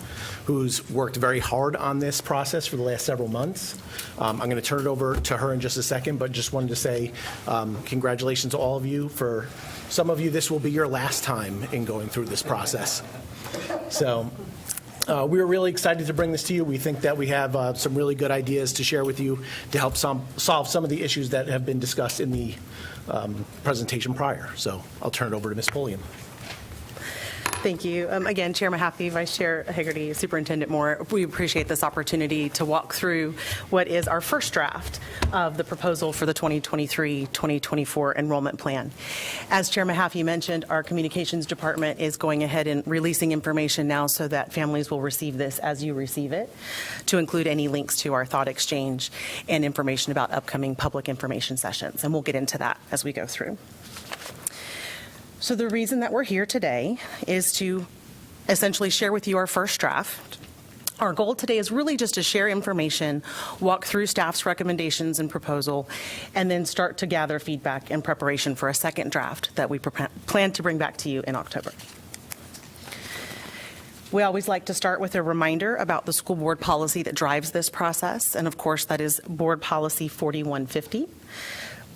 who's worked very hard on this process for the last several months. I'm going to turn it over to her in just a second, but just wanted to say congratulations to all of you. For some of you, this will be your last time in going through this process. So we are really excited to bring this to you. We think that we have some really good ideas to share with you to help solve some of the issues that have been discussed in the presentation prior. So I'll turn it over to Ms. Pulliam. Thank you. Again, Chairman Haffey, Vice Chair Hegarty, Superintendent Moore, we appreciate this opportunity to walk through what is our first draft of the proposal for the 2023-2024 enrollment plan. As Chairman Haffey mentioned, our communications department is going ahead and releasing information now so that families will receive this as you receive it, to include any links to our thought exchange and information about upcoming public information sessions. And we'll get into that as we go through. So the reason that we're here today is to essentially share with you our first draft. Our goal today is really just to share information, walk through staff's recommendations and proposal, and then start to gather feedback in preparation for a second draft that we plan to bring back to you in October. We always like to start with a reminder about the school board policy that drives this process, and of course that is Board Policy 4150.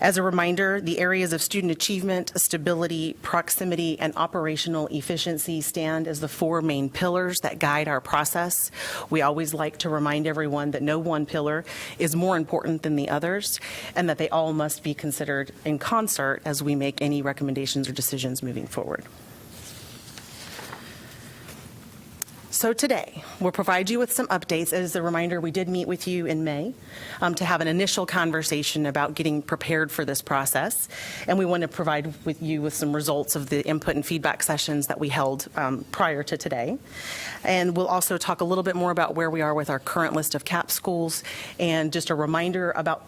As a reminder, the areas of student achievement, stability, proximity, and operational efficiency stand as the 4 main pillars that guide our process. We always like to remind everyone that no one pillar is more important than the others, and that they all must be considered in concert as we make any recommendations or decisions moving forward. So today, we'll provide you with some updates. As a reminder, we did meet with you in May to have an initial conversation about getting prepared for this process, and we want to provide you with some results of the input and feedback sessions that we held prior to today. And we'll also talk a little bit more about where we are with our current list of CAP schools, and just a reminder about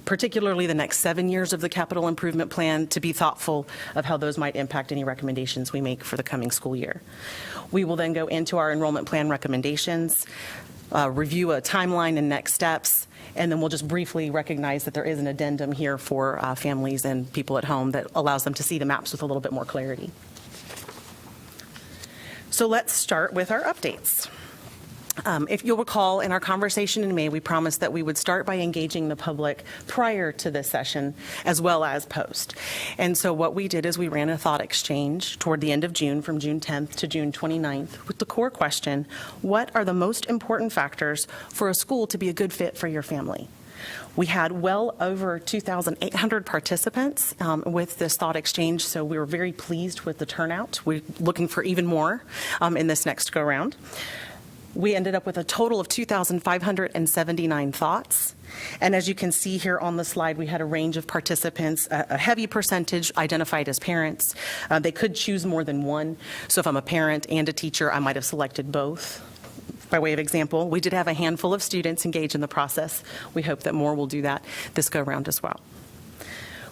particularly the next 7 years of the capital improvement plan, to be thoughtful of how those might impact any recommendations we make for the coming school year. We will then go into our enrollment plan recommendations, review a timeline and next steps, and then we'll just briefly recognize that there is an addendum here for families and people at home that allows them to see the maps with a little bit more clarity. So let's start with our updates. If you'll recall, in our conversation in May, we promised that we would start by engaging the public prior to this session as well as post. And so what we did is we ran a thought exchange toward the end of June, from June 10th to June 29th, with the core question: what are the most important factors for a school to be a good fit for your family? We had well over 2,800 participants with this thought exchange, so we were very pleased with the turnout. We're looking for even more in this next go-round. We ended up with a total of 2,579 thoughts. And as you can see here on the slide, we had a range of participants, a heavy percentage identified as parents. They could choose more than one. So if I'm a parent and a teacher, I might have selected both. By way of example, we did have a handful of students engage in the process. We hope that more will do that this go-round as well.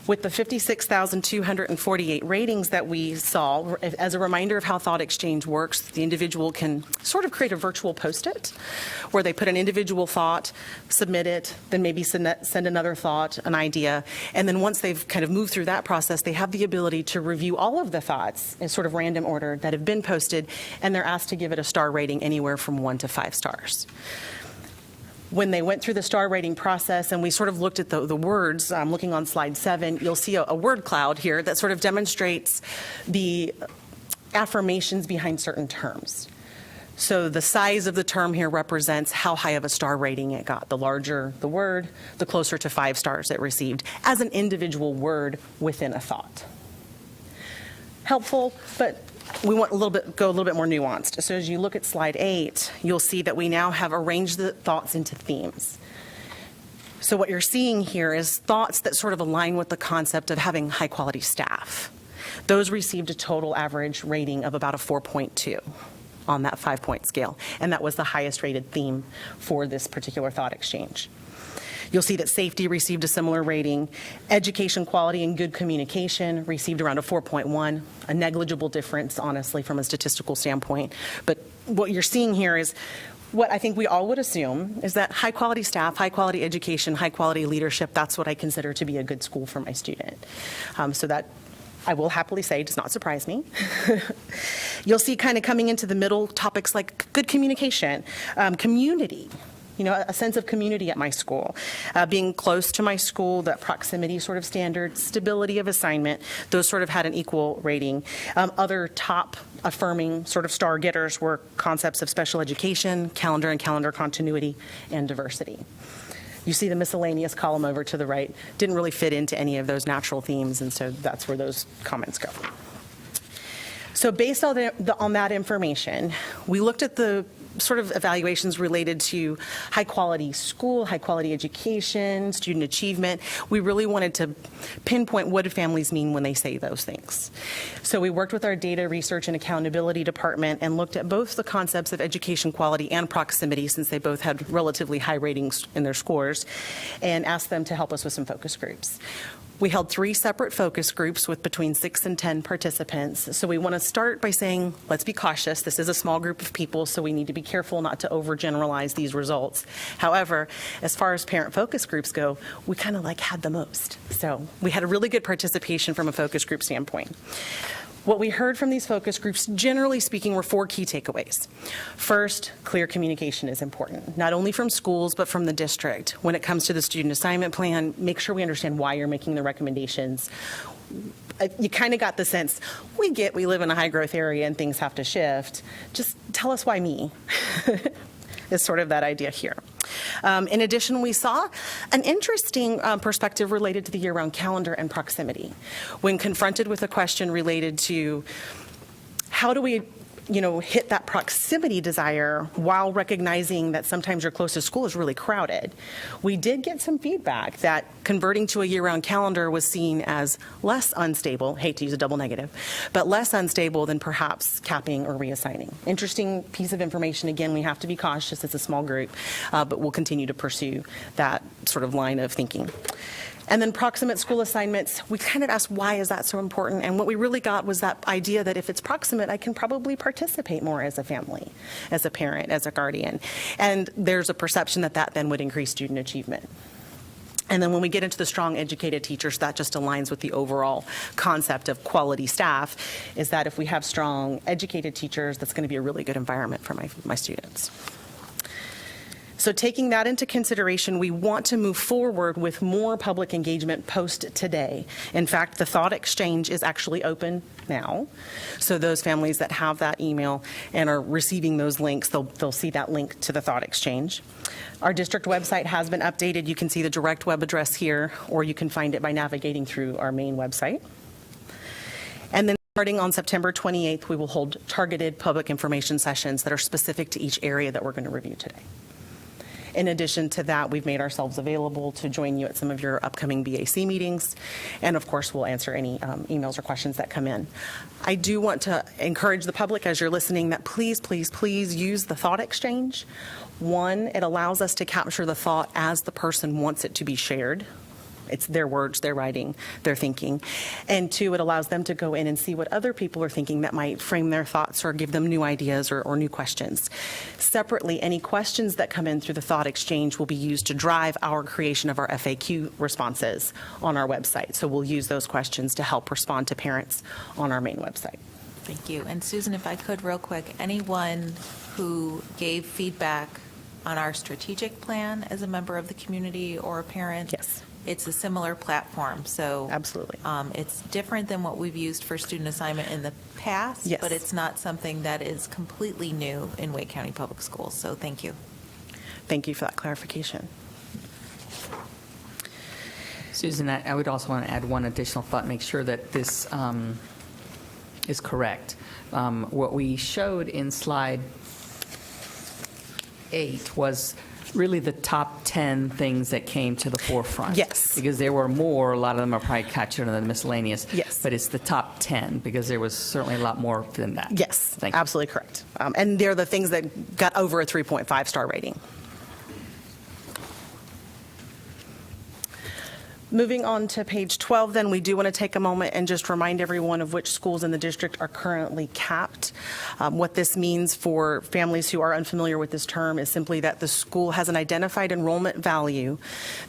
With the 56,248 ratings that we saw, as a reminder of how Thought Exchange works, the individual can sort of create a virtual Post-it where they put an individual thought, submit it, then maybe send another thought, an idea, and then once they've kind of moved through that process, they have the ability to review all of the thoughts in sort of random order that have been posted, and they're asked to give it a star rating anywhere from 1 to 5 stars. When they went through the star rating process and we sort of looked at the words, looking on slide 7, you'll see a word cloud here that sort of demonstrates the affirmations behind certain terms. So the size of the term here represents how high of a star rating it got. The larger the word, the closer to 5 stars it received as an individual word within a thought. Helpful, but we want go a little bit more nuanced. So as you look at slide 8, you'll see that we now have arranged the thoughts into themes. So what you're seeing here is thoughts that sort of align with the concept of having high quality staff. Those received a total average rating of about a 4.2 on that 5-point scale, and that was the highest rated theme for this particular thought exchange. You'll see that safety received a similar rating. Education quality and good communication received around a 4.1, a negligible difference, honestly, from a statistical standpoint. But what you're seeing here is what I think we all would assume is that high quality staff, high quality education, high quality leadership, that's what I consider to be a good school for my student. So that, I will happily say, does not surprise me. You'll see kind of coming into the middle topics like good communication, community, a sense of community at my school, being close to my school, that proximity sort of standard, stability of assignment, those sort of had an equal rating. Other top affirming sort of star getters were concepts of special education, calendar and calendar continuity, and diversity. You see the miscellaneous column over to the right didn't really fit into any of those natural themes, and so that's where those comments go. So based on that information, we looked at the sort of evaluations related to high quality school, high quality education, student achievement. We really wanted to pinpoint what do families mean when they say those things. So we worked with our data research and accountability department and looked at both the concepts of education quality and proximity, since they both had relatively high ratings in their scores, and asked them to help us with some focus groups. We held 3 separate focus groups with between 6 and 10 participants. So we want to start by saying, let's be cautious. This is a small group of people, so we need to be careful not to overgeneralize these results. However, as far as parent focus groups go, we kind of had the most. So we had a really good participation from a focus group standpoint. What we heard from these focus groups, generally speaking, were 4 key takeaways. First, clear communication is important, not only from schools, but from the district. When it comes to the student assignment plan, make sure we understand why you're making the recommendations. You kind of got the sense, we live in a high growth area and things have to shift. Just tell us why me, is sort of that idea here. In addition, we saw an interesting perspective related to the year-round calendar and proximity. When confronted with a question related to how do we hit that proximity desire while recognizing that sometimes your closest school is really crowded, we did get some feedback that converting to a year-round calendar was seen as less unstable, hate to use a double negative, but less unstable than perhaps capping or reassigning. Interesting piece of information. Again, we have to be cautious. It's a small group, but we'll continue to pursue that sort of line of thinking. And then proximate school assignments, we kind of asked, why is that so important? And what we really got was that idea that if it's proximate, I can probably participate more as a family, as a parent, as a guardian. And there's a perception that that then would increase student achievement. And then when we get into the strong educated teachers, that just aligns with the overall concept of quality staff, is that if we have strong educated teachers, that's going to be a really good environment for my students. So taking that into consideration, we want to move forward with more public engagement post today. In fact, the thought exchange is actually open now. So those families that have that email and are receiving those links, they'll see that link to the thought exchange. Our district website has been updated. You can see the direct web address here, or you can find it by navigating through our main website. And then starting on September 28th, we will hold targeted public information sessions that are specific to each area that we're going to review today. In addition to that, we've made ourselves available to join you at some of your upcoming BAC meetings. And of course, we'll answer any emails or questions that come in. I do want to encourage the public as you're listening that please, please, please use the thought exchange. One, it allows us to capture the thought as the person wants it to be shared. It's their words, their writing, their thinking. And two, it allows them to go in and see what other people are thinking that might frame their thoughts or give them new ideas or new questions. Separately, any questions that come in through the thought exchange will be used to drive our creation of our FAQ responses on our website. So we'll use those questions to help respond to parents on our main website. Thank you. And Susan, if I could real quick, anyone who gave feedback on our strategic plan as a member of the community or a parent? Yes. It's a similar platform, so. Absolutely. It's different than what we've used for student assignment in the past. Yes. But it's not something that is completely new in Wake County Public Schools, so thank you. Thank you for that clarification. Susan, I would also want to add one additional thought, make sure that this is correct. What we showed in slide 8 was really the top 10 things that came to the forefront. Yes. Because there were more, a lot of them are probably captured in the miscellaneous. Yes. But it's the top 10, because there was certainly a lot more than that. Yes, Thank you. absolutely correct. And they're the things that got over a 3.5 star rating. Moving on to page 12, then, we do want to take a moment and just remind everyone of which schools in the district are currently capped. What this means for families who are unfamiliar with this term is simply that the school has an identified enrollment value,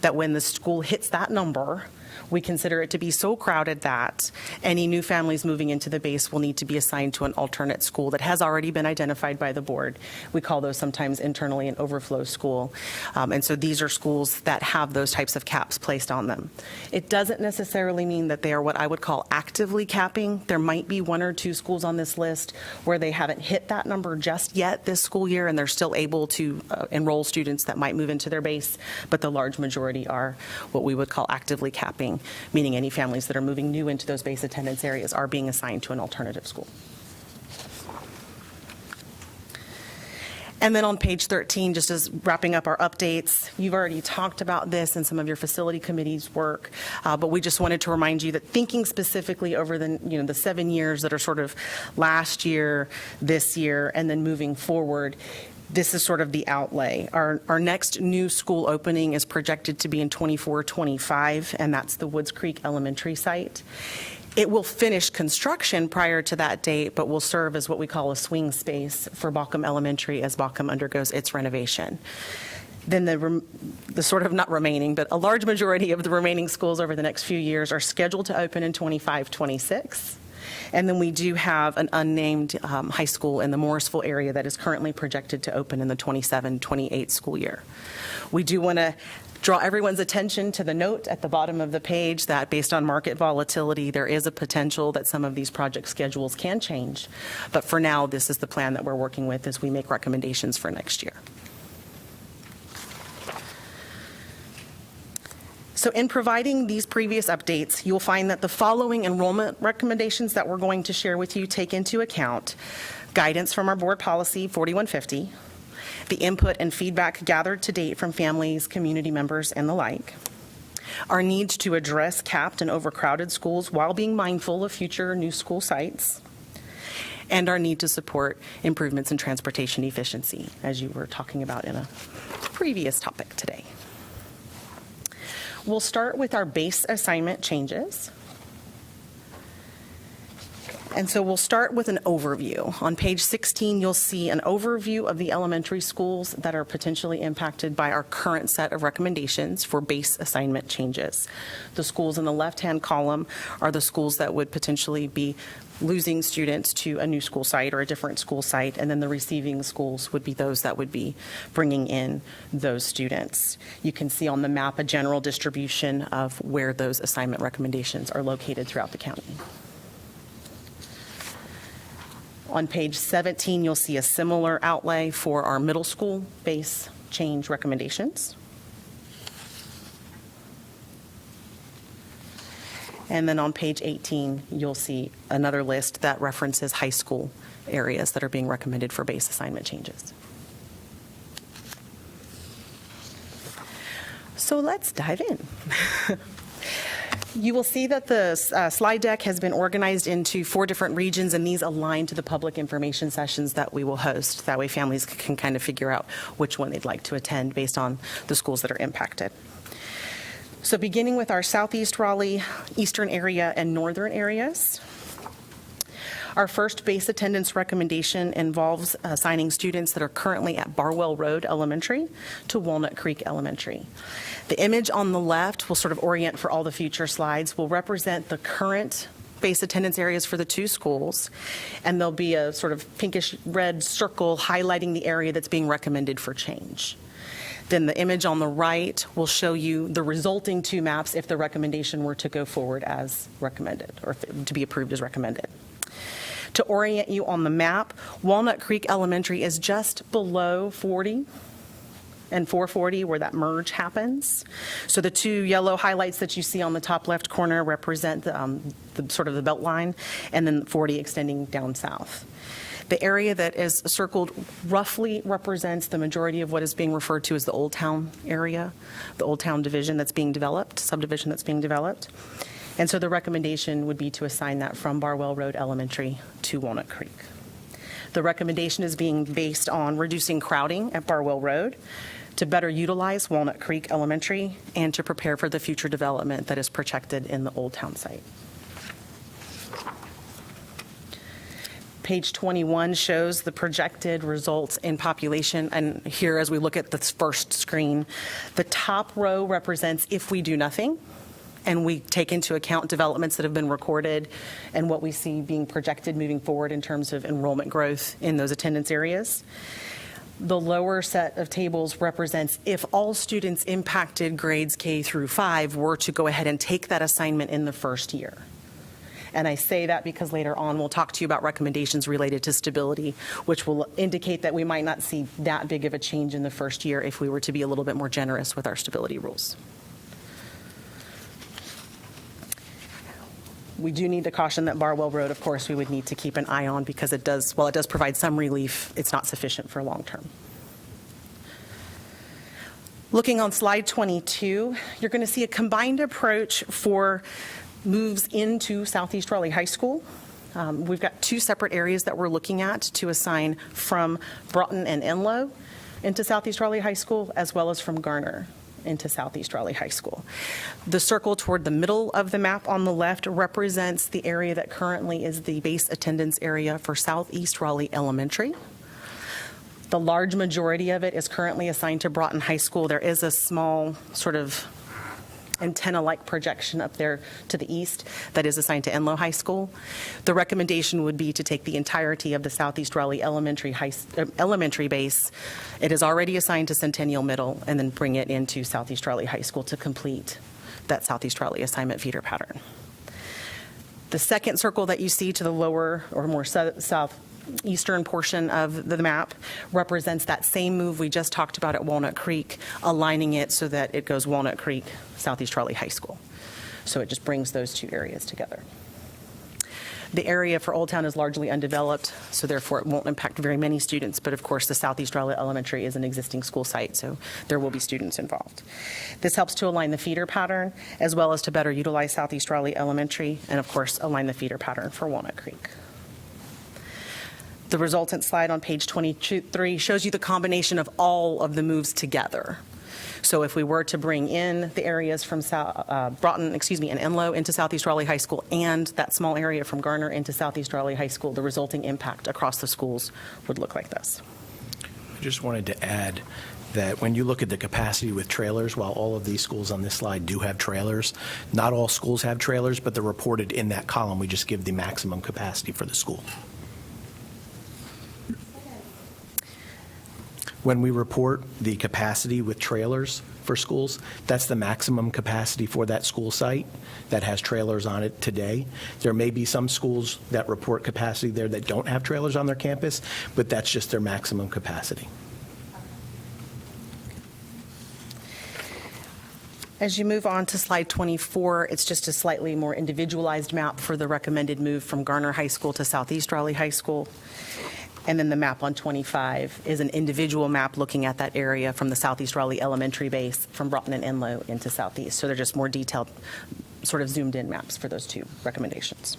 that when the school hits that number, we consider it to be so crowded that any new families moving into the base will need to be assigned to an alternate school that has already been identified by the board. We call those sometimes internally an overflow school. And so these are schools that have those types of caps placed on them. It doesn't necessarily mean that they are what I would call actively capping. There might be one or two schools on this list where they haven't hit that number just yet this school year, and they're still able to enroll students that might move into their base, but the large majority are what we would call actively capping, meaning any families that are moving new into those base attendance areas are being assigned to an alternative school. And then on page 13, just as wrapping up our updates, you've already talked about this in some of your facility committee's work, but we just wanted to remind you that thinking specifically over the 7 years that are sort of last year, this year, and then moving forward, this is sort of the outlay. Our next new school opening is projected to be in 24-25, and that's the Woods Creek Elementary site. It will finish construction prior to that date, but will serve as what we call a swing space for Baucom Elementary as Baucom undergoes its renovation. Then the sort of not remaining, but a large majority of the remaining schools over the next few years are scheduled to open in 25-26. And then we do have an unnamed high school in the Morrisville area that is currently projected to open in the 27-28 school year. We do want to draw everyone's attention to the note at the bottom of the page that based on market volatility, there is a potential that some of these project schedules can change. But for now, this is the plan that we're working with as we make recommendations for next year. So in providing these previous updates, you'll find that the following enrollment recommendations that we're going to share with you take into account guidance from our board policy 4150, the input and feedback gathered to date from families, community members, and the like, our need to address capped and overcrowded schools while being mindful of future new school sites, and our need to support improvements in transportation efficiency, as you were talking about in a previous topic today. We'll start with our base assignment changes. And so we'll start with an overview. On page 16, you'll see an overview of the elementary schools that are potentially impacted by our current set of recommendations for base assignment changes. The schools in the left-hand column are the schools that would potentially be losing students to a new school site or a different school site, and then the receiving schools would be those that would be bringing in those students. You can see on the map a general distribution of where those assignment recommendations are located throughout the county. On page 17, you'll see a similar outlay for our middle school base change recommendations. And then on page 18, you'll see another list that references high school areas that are being recommended for base assignment changes. So let's dive in. You will see that the slide deck has been organized into 4 different regions, and these align to the public information sessions that we will host. That way families can kind of figure out which one they'd like to attend based on the schools that are impacted. So beginning with our Southeast Raleigh, Eastern area, and Northern areas. Our first base attendance recommendation involves assigning students that are currently at Barwell Road Elementary to Walnut Creek Elementary. The image on the left will sort of orient for all the future slides, will represent the current base attendance areas for the 2 schools, and there'll be a sort of pinkish red circle highlighting the area that's being recommended for change. Then the image on the right will show you the resulting 2 maps if the recommendation were to go forward as recommended, or to be approved as recommended. To orient you on the map, Walnut Creek Elementary is just below 40 and 440 where that merge happens. So the 2 yellow highlights that you see on the top left corner represent the sort of the belt line, and then 40 extending down south. The area that is circled roughly represents the majority of what is being referred to as the Old Town area, the Old Town division that's being developed, subdivision that's being developed. And so the recommendation would be to assign that from Barwell Road Elementary to Walnut Creek. The recommendation is being based on reducing crowding at Barwell Road, to better utilize Walnut Creek Elementary, and to prepare for the future development that is projected in the Old Town site. Page 21 shows the projected results in population, and here as we look at this first screen, the top row represents if we do nothing, and we take into account developments that have been recorded and what we see being projected moving forward in terms of enrollment growth in those attendance areas. The lower set of tables represents if all students impacted grades K through 5 were to go ahead and take that assignment in the first year. And I say that because later on we'll talk to you about recommendations related to stability, which will indicate that we might not see that big of a change in the first year if we were to be a little bit more generous with our stability rules. We do need to caution that Barwell Road, of course, we would need to keep an eye on because it does, while it does provide some relief, it's not sufficient for long term. Looking on slide 22, you're going to see a combined approach for moves into Southeast Raleigh High School. We've got 2 separate areas that we're looking at to assign from Broughton and Enloe into Southeast Raleigh High School, as well as from Garner into Southeast Raleigh High School. The circle toward the middle of the map on the left represents the area that currently is the base attendance area for Southeast Raleigh Elementary. The large majority of it is currently assigned to Broughton High School. There is a small sort of antenna-like projection up there to the east that is assigned to Enloe High School. The recommendation would be to take the entirety of the Southeast Raleigh Elementary base. It is already assigned to Centennial Middle, and then bring it into Southeast Raleigh High School to complete that Southeast Raleigh assignment feeder pattern. The second circle that you see to the lower or more southeastern portion of the map represents that same move we just talked about at Walnut Creek, aligning it so that it goes Walnut Creek, Southeast Raleigh High School. So it just brings those 2 areas together. The area for Old Town is largely undeveloped, so therefore it won't impact very many students, but of course the Southeast Raleigh Elementary is an existing school site, so there will be students involved. This helps to align the feeder pattern, as well as to better utilize Southeast Raleigh Elementary, and of course align the feeder pattern for Walnut Creek. The resultant slide on page 23 shows you the combination of all of the moves together. So if we were to bring in the areas from Broughton, and Enloe into Southeast Raleigh High School and that small area from Garner into Southeast Raleigh High School, the resulting impact across the schools would look like this. I just wanted to add that when you look at the capacity with trailers, while all of these schools on this slide do have trailers, not all schools have trailers, but they're reported in that column. We just give the maximum capacity for the school. When we report the capacity with trailers for schools, that's the maximum capacity for that school site that has trailers on it today. There may be some schools that report capacity there that don't have trailers on their campus, but that's just their maximum capacity. As you move on to slide 24, it's just a slightly more individualized map for the recommended move from Garner High School to Southeast Raleigh High School. And then the map on 25 is an individual map looking at that area from the Southeast Raleigh Elementary base from Broughton and Enloe into Southeast. So they're just more detailed, sort of zoomed in maps for those two recommendations.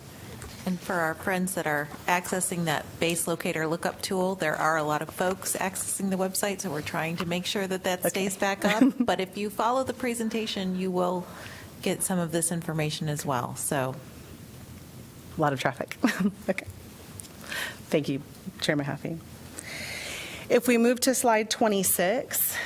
And for our friends that are accessing that base locator lookup tool, there are a lot of folks accessing the website, so we're trying to make sure that that stays back up. But if you follow the presentation, you will get some of this information as well. So, A lot of traffic. Okay. Thank you, Chair Mahaffey. If we move to slide 26,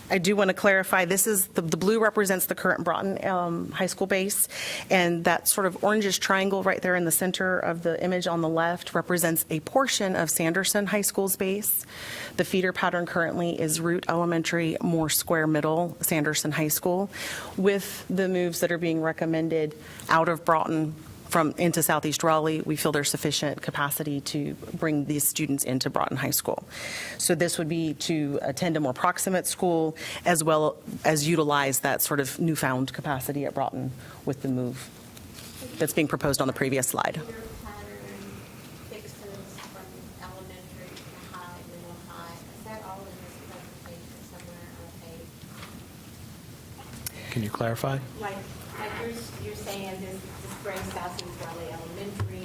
I do want to clarify, this is, the blue represents the current Broughton High School base, and that sort of orangish triangle right there in the center of the image on the left represents a portion of Sanderson High School's base. The feeder pattern currently is Root Elementary, Moore Square Middle, Sanderson High School, with the moves that are being recommended out of Broughton into Southeast Raleigh. We feel there's sufficient capacity to bring these students into Broughton High School. So this would be to attend a more proximate school as well as utilize that sort of newfound capacity at Broughton with the move that's being proposed on the previous slide. Fixes from elementary to high, middle high. Is that all in this presentation somewhere on a page? Can you clarify? Like you're saying this brings Southeast Raleigh Elementary,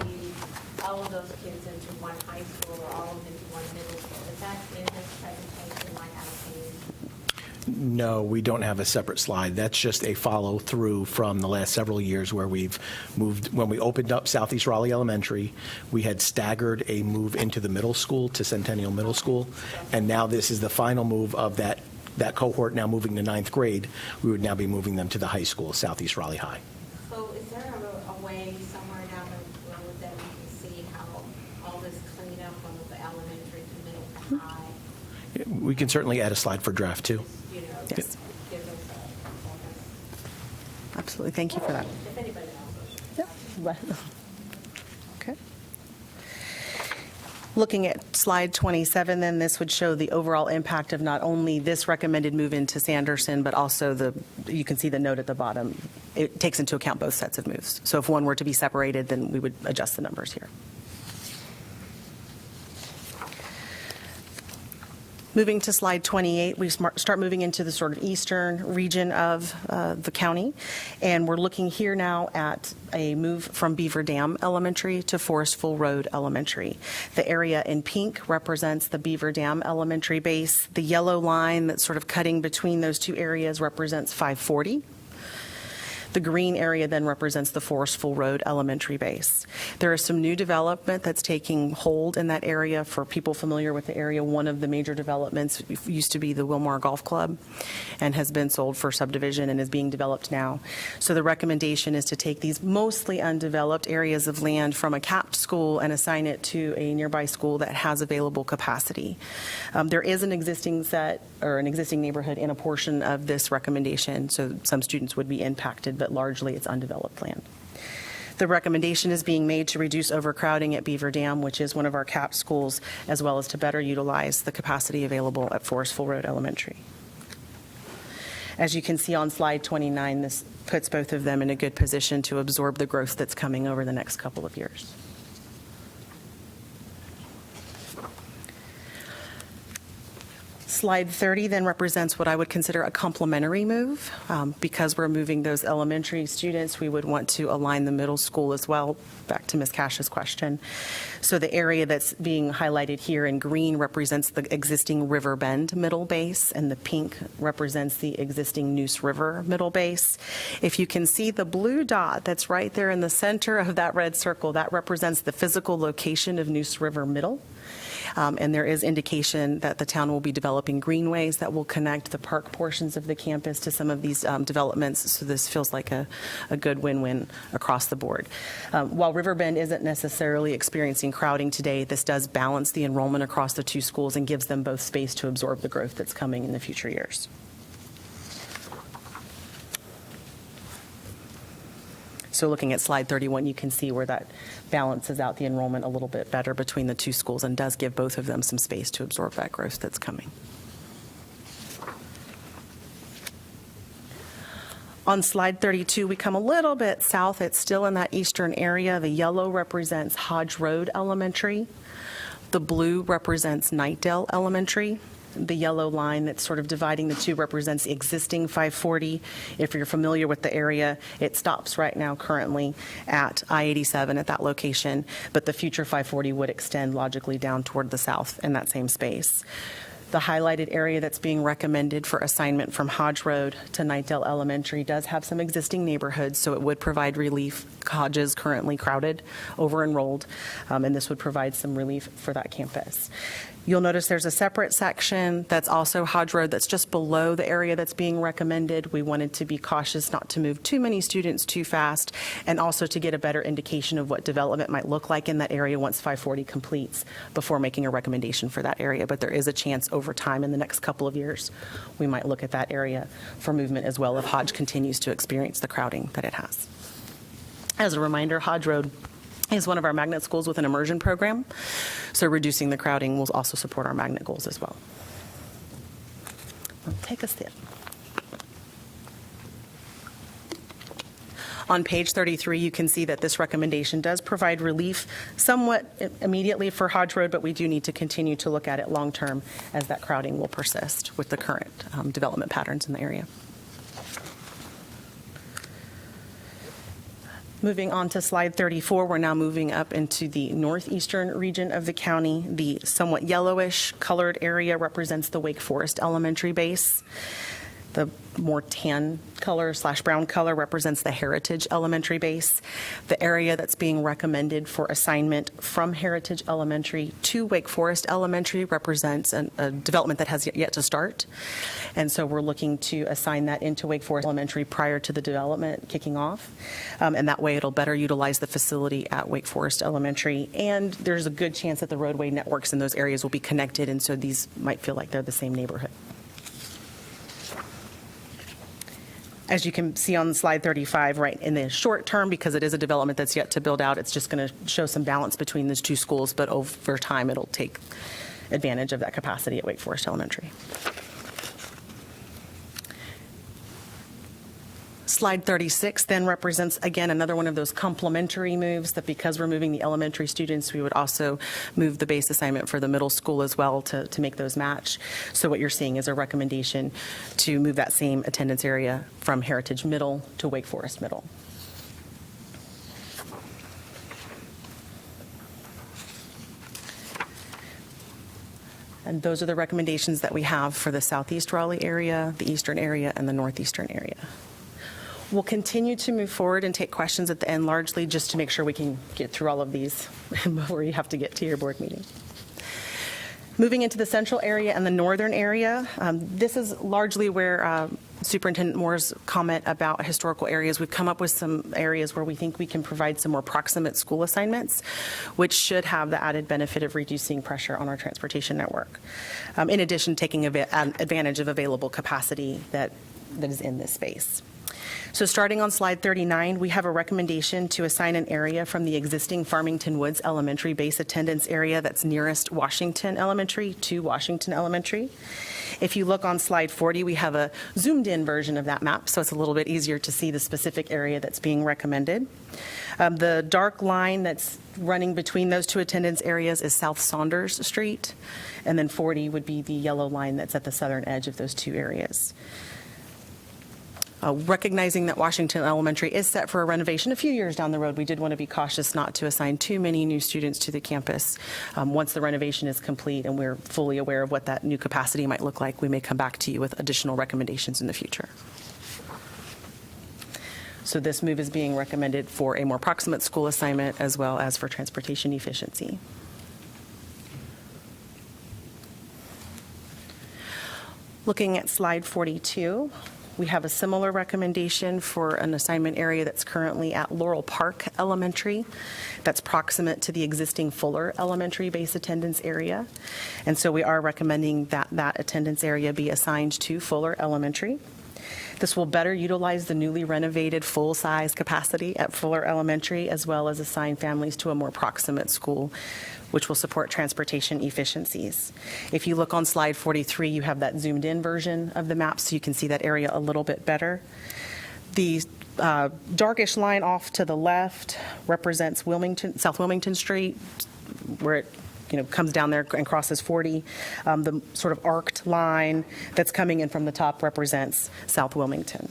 all of those kids into one high school or all of them into one middle school. Is that in this presentation, like on a page? No, we don't have a separate slide. That's just a follow-through from the last several years where we've moved. When we opened up Southeast Raleigh Elementary, we had staggered a move into the middle school to Centennial Middle School, and now this is the final move of that cohort now moving to 9th grade. We would now be moving them to the high school, Southeast Raleigh High. So is there a way somewhere down the road that we can see how all this cleanup from the elementary to middle to high, We can certainly add a slide for draft 2. you know, Yes. give us a Absolutely. Thank you for that. if anybody else. Yep. Okay. Looking at slide 27, then this would show the overall impact of not only this recommended move into Sanderson, but also you can see the note at the bottom. It takes into account both sets of moves. So if one were to be separated, then we would adjust the numbers here. Moving to slide 28, we start moving into the sort of eastern region of the county, and we're looking here now at a move from Beaver Dam Elementary to Forestville Road Elementary. The area in pink represents the Beaver Dam Elementary base. The yellow line that's sort of cutting between those two areas represents 540. The green area then represents the Forestville Road Elementary base. There is some new development that's taking hold in that area. For people familiar with the area, one of the major developments used to be the Wilmar Golf Club and has been sold for subdivision and is being developed now. So the recommendation is to take these mostly undeveloped areas of land from a capped school and assign it to a nearby school that has available capacity. There is an existing neighborhood in a portion of this recommendation, so some students would be impacted, but largely it's undeveloped land. The recommendation is being made to reduce overcrowding at Beaver Dam, which is one of our capped schools, as well as to better utilize the capacity available at Forestville Road Elementary. As you can see on slide 29, this puts both of them in a good position to absorb the growth that's coming over the next couple of years. Slide 30 then represents what I would consider a complementary move. Because we're moving those elementary students, we would want to align the middle school as well, back to Ms. Cash's question. So the area that's being highlighted here in green represents the existing River Bend middle base, and the pink represents the existing Neuse River middle base. If you can see the blue dot that's right there in the center of that red circle, that represents the physical location of Neuse River Middle. And there is indication that the town will be developing greenways that will connect the park portions of the campus to some of these developments. So this feels like a good win-win across the board. While Riverbend isn't necessarily experiencing crowding today, this does balance the enrollment across the two schools and gives them both space to absorb the growth that's coming in the future years. So looking at slide 31, you can see where that balances out the enrollment a little bit better between the two schools and does give both of them some space to absorb that growth that's coming. On slide 32, we come a little bit south. It's still in that eastern area. The yellow represents Hodge Road Elementary. The blue represents Nightdale Elementary. The yellow line that's sort of dividing the two represents the existing 540. If you're familiar with the area, it stops right now currently at I-87 at that location, but the future 540 would extend logically down toward the south in that same space. The highlighted area that's being recommended for assignment from Hodge Road to Nightdale Elementary does have some existing neighborhoods, so it would provide relief. Hodge is currently crowded, over-enrolled, and this would provide some relief for that campus. You'll notice there's a separate section that's also Hodge Road that's just below the area that's being recommended. We wanted to be cautious not to move too many students too fast, and also to get a better indication of what development might look like in that area once 540 completes before making a recommendation for that area. But there is a chance over time in the next couple of years we might look at that area for movement as well if Hodge continues to experience the crowding that it has. As a reminder, Hodge Road is one of our magnet schools with an immersion program, so reducing the crowding will also support our magnet goals as well. Take us there. On page 33, you can see that this recommendation does provide relief somewhat immediately for Hodge Road, but we do need to continue to look at it long-term as that crowding will persist with the current development patterns in the area. Moving on to slide 34, we're now moving up into the northeastern region of the county. The somewhat yellowish colored area represents the Wake Forest Elementary base. The more tan color / brown color represents the Heritage Elementary base. The area that's being recommended for assignment from Heritage Elementary to Wake Forest Elementary represents a development that has yet to start. And so we're looking to assign that into Wake Forest Elementary prior to the development kicking off. And that way it'll better utilize the facility at Wake Forest Elementary. And there's a good chance that the roadway networks in those areas will be connected, and so these might feel like they're the same neighborhood. As you can see on slide 35, right, in the short term, because it is a development that's yet to build out, it's just going to show some balance between those two schools, but over time it'll take advantage of that capacity at Wake Forest Elementary. Slide 36 then represents, again, another one of those complementary moves that because we're moving the elementary students, we would also move the base assignment for the middle school as well to make those match. So what you're seeing is a recommendation to move that same attendance area from Heritage Middle to Wake Forest Middle. And those are the recommendations that we have for the southeast Raleigh area, the eastern area, and the northeastern area. We'll continue to move forward and take questions at the end, largely just to make sure we can get through all of these before you have to get to your board meeting. Moving into the central area and the northern area, this is largely where Superintendent Moore's comment about historical areas. We've come up with some areas where we think we can provide some more proximate school assignments, which should have the added benefit of reducing pressure on our transportation network. In addition, taking advantage of available capacity that is in this space. So starting on slide 39, we have a recommendation to assign an area from the existing Farmington Woods Elementary base attendance area that's nearest Washington Elementary to Washington Elementary. If you look on slide 40, we have a zoomed-in version of that map, so it's a little bit easier to see the specific area that's being recommended. The dark line that's running between those two attendance areas is South Saunders Street, and then 40 would be the yellow line that's at the southern edge of those two areas. Recognizing that Washington Elementary is set for a renovation a few years down the road, we did want to be cautious not to assign too many new students to the campus. Once the renovation is complete and we're fully aware of what that new capacity might look like, we may come back to you with additional recommendations in the future. So this move is being recommended for a more proximate school assignment as well as for transportation efficiency. Looking at slide 42, we have a similar recommendation for an assignment area that's currently at Laurel Park Elementary, that's proximate to the existing Fuller Elementary base attendance area. And so we are recommending that that attendance area be assigned to Fuller Elementary. This will better utilize the newly renovated full-size capacity at Fuller Elementary, as well as assign families to a more proximate school, which will support transportation efficiencies. If you look on slide 43, you have that zoomed-in version of the map, so you can see that area a little bit better. The darkish line off to the left represents South Wilmington Street, where it comes down there and crosses 40. The sort of arced line that's coming in from the top represents South Wilmington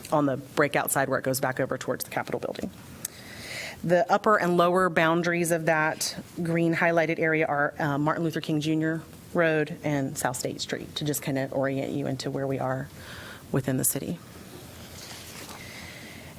on the breakout side where it goes back over towards the Capitol building. The upper and lower boundaries of that green highlighted area are Martin Luther King Jr. Road and South State Street, to just kind of orient you into where we are within the city.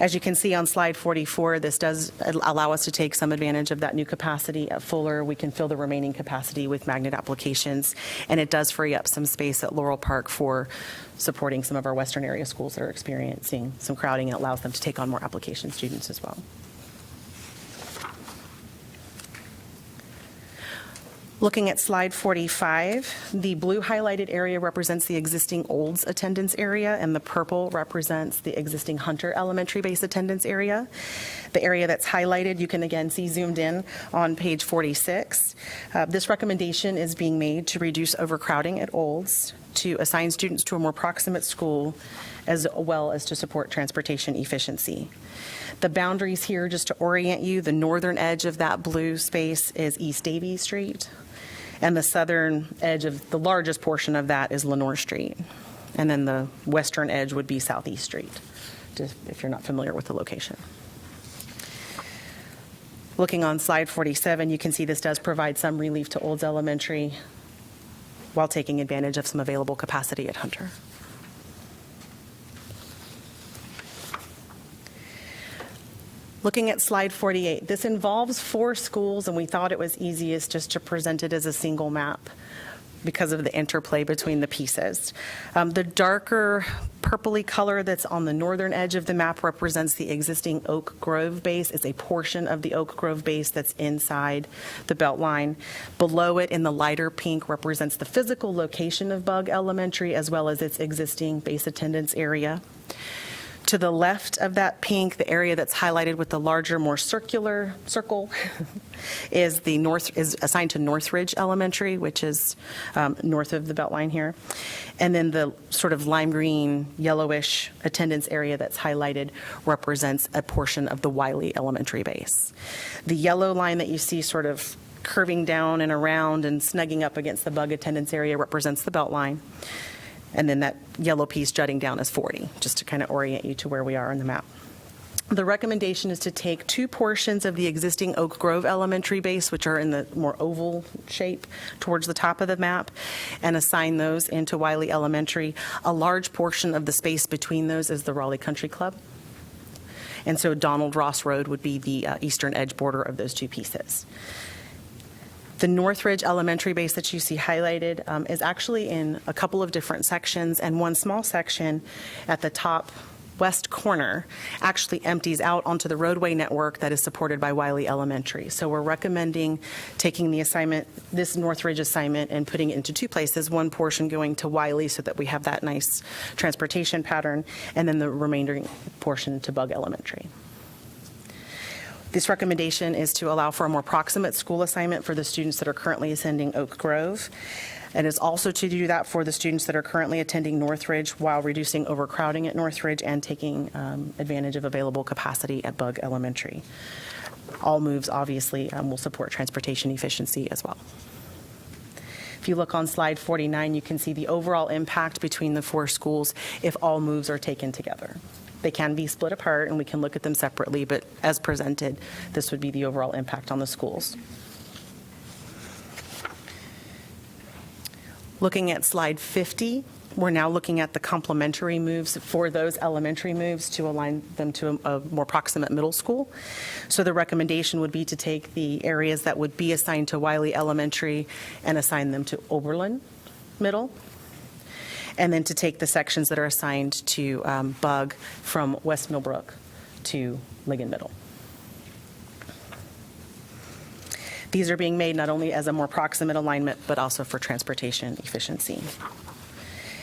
As you can see on slide 44, this does allow us to take some advantage of that new capacity at Fuller. We can fill the remaining capacity with magnet applications, and it does free up some space at Laurel Park for supporting some of our western area schools that are experiencing some crowding, and allows them to take on more application students as well. Looking at slide 45, the blue highlighted area represents the existing Olds attendance area, and the purple represents the existing Hunter Elementary base attendance area. The area that's highlighted, you can again see zoomed in on page 46. This recommendation is being made to reduce overcrowding at Olds, to assign students to a more proximate school, as well as to support transportation efficiency. The boundaries here, just to orient you, the northern edge of that blue space is East Davie Street, and the southern edge of the largest portion of that is Lenore Street. And then the western edge would be Southeast Street, just if you're not familiar with the location. Looking on slide 47, you can see this does provide some relief to Olds Elementary while taking advantage of some available capacity at Hunter. Looking at slide 48, this involves 4 schools, and we thought it was easiest just to present it as a single map because of the interplay between the pieces. The darker purpley color that's on the northern edge of the map represents the existing Oak Grove base. It's a portion of the Oak Grove base that's inside the Beltline. Below it in the lighter pink represents the physical location of Bug Elementary, as well as its existing base attendance area. To the left of that pink, the area that's highlighted with the larger, more circular circle is assigned to Northridge Elementary, which is north of the Beltline here. And then the sort of lime green, yellowish attendance area that's highlighted represents a portion of the Wiley Elementary base. The yellow line that you see sort of curving down and around and snugging up against the Bug attendance area represents the Beltline. And then that yellow piece jutting down is 40, just to kind of orient you to where we are on the map. The recommendation is to take 2 portions of the existing Oak Grove Elementary base, which are in the more oval shape towards the top of the map, and assign those into Wiley Elementary. A large portion of the space between those is the Raleigh Country Club. And so Donald Ross Road would be the eastern edge border of those 2 pieces. The Northridge Elementary base that you see highlighted is actually in a couple of different sections, and one small section at the top west corner actually empties out onto the roadway network that is supported by Wiley Elementary. So we're recommending taking the assignment, this Northridge assignment, and putting it into 2 places, one portion going to Wiley so that we have that nice transportation pattern, and then the remaining portion to Bug Elementary. This recommendation is to allow for a more proximate school assignment for the students that are currently attending Oak Grove. And it's also to do that for the students that are currently attending Northridge while reducing overcrowding at Northridge and taking advantage of available capacity at Bug Elementary. All moves, obviously, will support transportation efficiency as well. If you look on slide 49, you can see the overall impact between the 4 schools if all moves are taken together. They can be split apart, and we can look at them separately, but as presented, this would be the overall impact on the schools. Looking at slide 50, we're now looking at the complementary moves for those elementary moves to align them to a more proximate middle school. So the recommendation would be to take the areas that would be assigned to Wiley Elementary and assign them to Oberlin Middle, and then to take the sections that are assigned to Bug from West Millbrook to Ligon Middle. These are being made not only as a more proximate alignment, but also for transportation efficiency.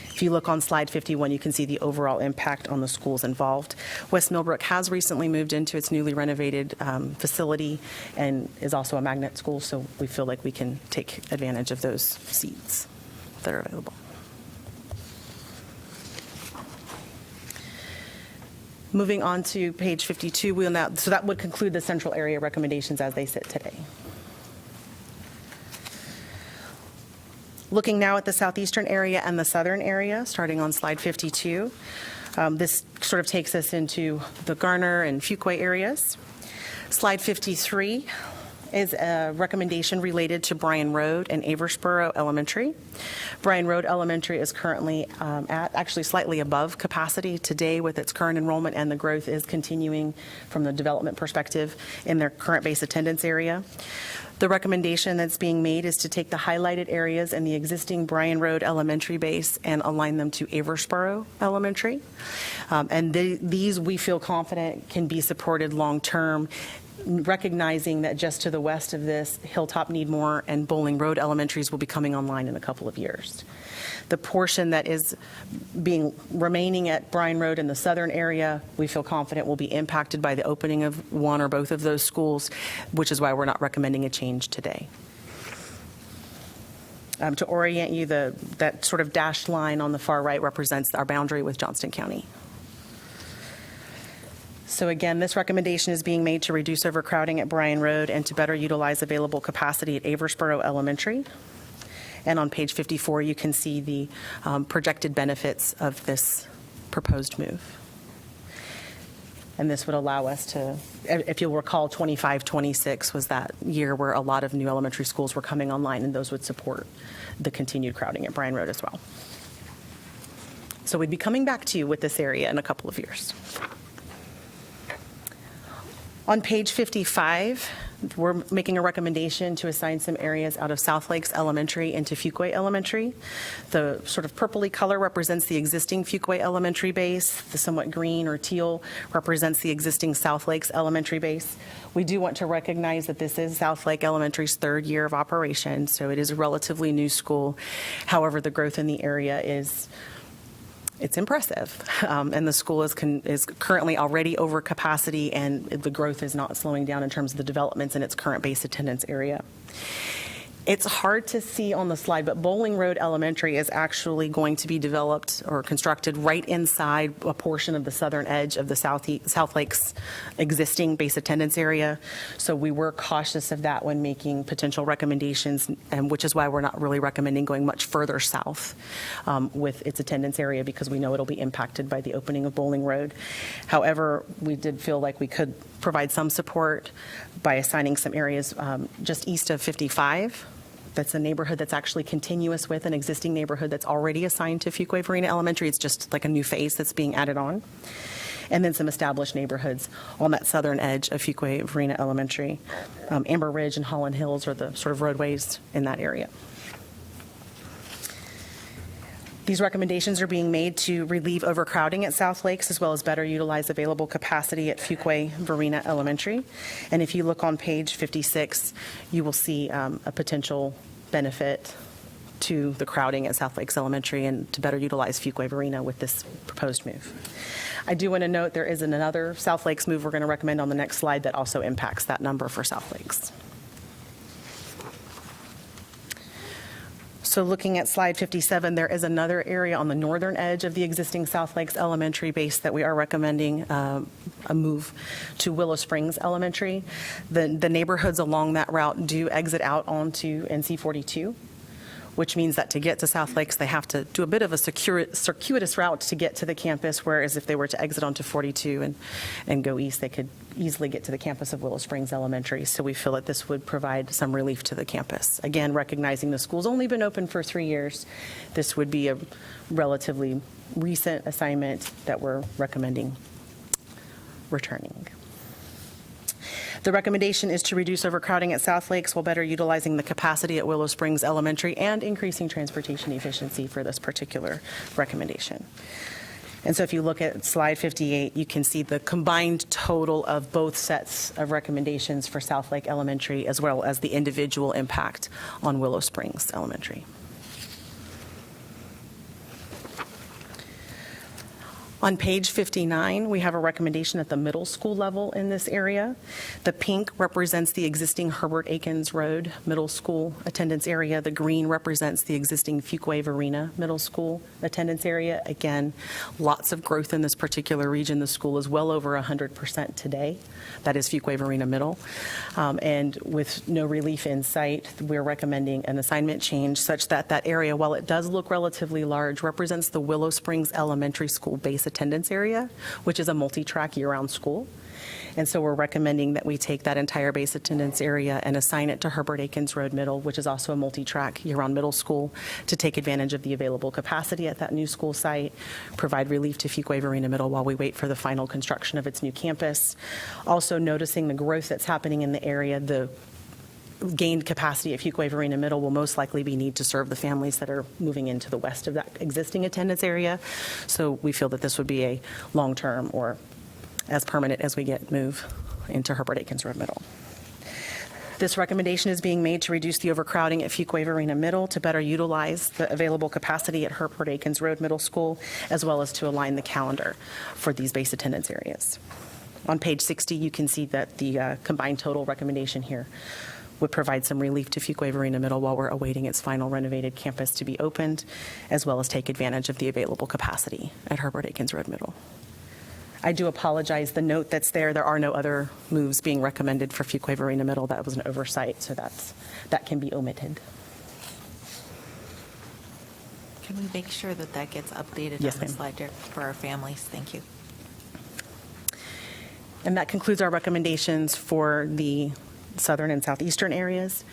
If you look on slide 51, you can see the overall impact on the schools involved. West Millbrook has recently moved into its newly renovated facility and is also a magnet school, so we feel like we can take advantage of those seats that are available. Moving on to page 52, so that would conclude the central area recommendations as they sit today. Looking now at the southeastern area and the southern area, starting on slide 52, this sort of takes us into the Garner and Fuquay areas. Slide 53 is a recommendation related to Bryan Road and Aversboro Elementary. Bryan Road Elementary is currently at actually slightly above capacity today with its current enrollment, and the growth is continuing from the development perspective in their current base attendance area. The recommendation that's being made is to take the highlighted areas in the existing Bryan Road Elementary base and align them to Aversboro Elementary. And these, we feel confident, can be supported long-term, recognizing that just to the west of this, Hilltop, Needmore, and Bowling Road Elementaries will be coming online in a couple of years. The portion that is remaining at Bryan Road in the southern area, we feel confident will be impacted by the opening of one or both of those schools, which is why we're not recommending a change today. To orient you, that sort of dashed line on the far right represents our boundary with Johnston County. So again, this recommendation is being made to reduce overcrowding at Bryan Road and to better utilize available capacity at Aversboro Elementary. And on page 54, you can see the projected benefits of this proposed move. And this would allow us to, if you'll recall, 25-26 was that year where a lot of new elementary schools were coming online, and those would support the continued crowding at Bryan Road as well. So we'd be coming back to you with this area in a couple of years. On page 55, we're making a recommendation to assign some areas out of South Lakes Elementary into Fuquay Elementary. The sort of purpley color represents the existing Fuquay Elementary base. The somewhat green or teal represents the existing South Lakes Elementary base. We do want to recognize that this is South Lake Elementary's third year of operation, so it is a relatively new school. However, the growth in the area it's impressive, and the school is currently already over capacity, and the growth is not slowing down in terms of the developments in its current base attendance area. It's hard to see on the slide, but Bowling Road Elementary is actually going to be developed or constructed right inside a portion of the southern edge of the South Lakes existing base attendance area. So we were cautious of that when making potential recommendations, and which is why we're not really recommending going much further south with its attendance area, because we know it'll be impacted by the opening of Bowling Road. However, we did feel like we could provide some support by assigning some areas just east of 55. That's a neighborhood that's actually continuous with an existing neighborhood that's already assigned to Fuquay-Varina Elementary. It's just like a new phase that's being added on. And then some established neighborhoods on that southern edge of Fuquay-Varina Elementary. Amber Ridge and Holland Hills are the sort of roadways in that area. These recommendations are being made to relieve overcrowding at South Lakes, as well as better utilize available capacity at Fuquay-Varina Elementary. And if you look on page 56, you will see a potential benefit to the crowding at South Lakes Elementary and to better utilize Fuquay-Varina with this proposed move. I do want to note there is another South Lakes move we're going to recommend on the next slide that also impacts that number for South Lakes. So looking at slide 57, there is another area on the northern edge of the existing South Lakes Elementary base that we are recommending a move to Willow Springs Elementary. The neighborhoods along that route do exit out onto NC 42, which means that to get to South Lakes, they have to do a bit of a circuitous route to get to the campus, whereas if they were to exit onto 42 and go east, they could easily get to the campus of Willow Springs Elementary. So we feel that this would provide some relief to the campus. Again, recognizing the school's only been open for 3 years, this would be a relatively recent assignment that we're recommending returning. The recommendation is to reduce overcrowding at South Lakes while better utilizing the capacity at Willow Springs Elementary and increasing transportation efficiency for this particular recommendation. And so if you look at slide 58, you can see the combined total of both sets of recommendations for South Lake Elementary as well as the individual impact on Willow Springs Elementary. On page 59, we have a recommendation at the middle school level in this area. The pink represents the existing Herbert Akins Road Middle School attendance area. The green represents the existing Fuquay Varina Middle School attendance area. Again, lots of growth in this particular region. The school is well over 100% today. That is Fuquay Varina Middle. And with no relief in sight, we're recommending an assignment change such that that area, while it does look relatively large, represents the Willow Springs Elementary School base attendance area, which is a multi-track year-round school. And so we're recommending that we take that entire base attendance area and assign it to Herbert Akins Road Middle, which is also a multi-track year-round middle school, to take advantage of the available capacity at that new school site, provide relief to Fuquay Varina Middle while we wait for the final construction of its new campus. Also noticing the growth that's happening in the area, the gained capacity at Fuquay Varina Middle will most likely be need to serve the families that are moving into the west of that existing attendance area. So we feel that this would be a long-term or as permanent as we get move into Herbert Akins Road Middle. This recommendation is being made to reduce the overcrowding at Fuquay Varina Middle to better utilize the available capacity at Herbert Akins Road Middle School, as well as to align the calendar for these base attendance areas. On page 60, you can see that the combined total recommendation here would provide some relief to Fuquay Varina Middle while we're awaiting its final renovated campus to be opened, as well as take advantage of the available capacity at Herbert Akins Road Middle. I do apologize. The note that's there are no other moves being recommended for Fuquay Varina Middle. That was an oversight, so that can be omitted. Can we make sure that that gets updated Yes, on the ma'am. slide deck for our families? Thank you. And that concludes our recommendations for the southern and southeastern areas.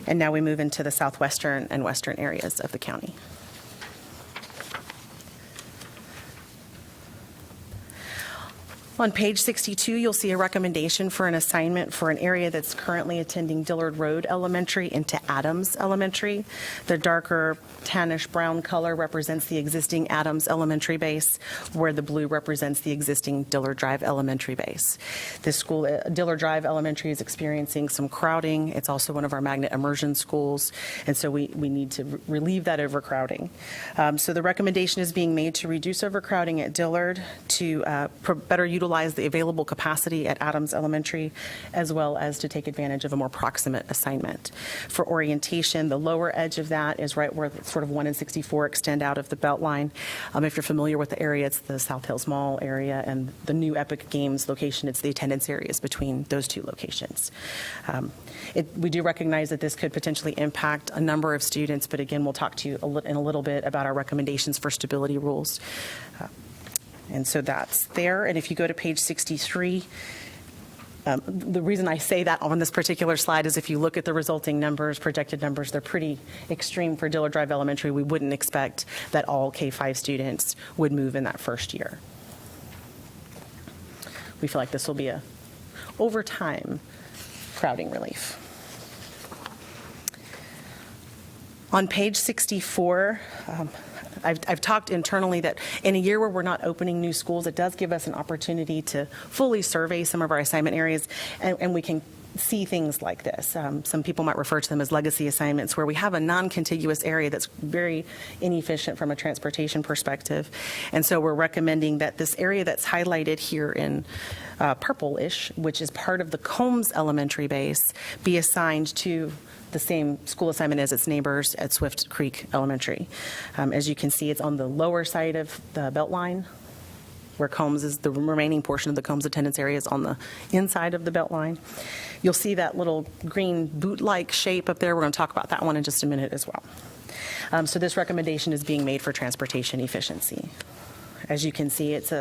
And now we move into the southwestern and western areas of the county. On page 62, you'll see a recommendation for an assignment for an area that's currently attending Dillard Road Elementary into Adams Elementary. The darker tannish brown color represents the existing Adams Elementary base, where the blue represents the existing Dillard Drive Elementary base. This school, Dillard Drive Elementary, is experiencing some crowding. It's also one of our magnet immersion schools, and so we need to relieve that overcrowding. So the recommendation is being made to reduce overcrowding at Dillard, to better utilize the available capacity at Adams Elementary, as well as to take advantage of a more proximate assignment. For orientation, the lower edge of that is right where sort of 1 and 64 extend out of the Beltline. If you're familiar with the area, it's the South Hills Mall area, and the new Epic Games location, it's the attendance areas between those two locations. We do recognize that this could potentially impact a number of students, but again, we'll talk to you in a little bit about our recommendations for stability rules. And so that's there. And if you go to page 63, the reason I say that on this particular slide is if you look at the resulting numbers, projected numbers, they're pretty extreme for Dillard Drive Elementary. We wouldn't expect that all K-5 students would move in that first year. We feel like this will be a, over time, crowding relief. On page 64, I've talked internally that in a year where we're not opening new schools, it does give us an opportunity to fully survey some of our assignment areas, and we can see things like this. Some people might refer to them as legacy assignments, where we have a non-contiguous area that's very inefficient from a transportation perspective. And so we're recommending that this area that's highlighted here in purple-ish, which is part of the Combs Elementary base, be assigned to the same school assignment as its neighbors at Swift Creek Elementary. As you can see, it's on the lower side of the Beltline, where Combs is, the remaining portion of the Combs attendance area is on the inside of the Beltline. You'll see that little green boot-like shape up there. We're going to talk about that one in just a minute as well. So this recommendation is being made for transportation efficiency. As you can see, it's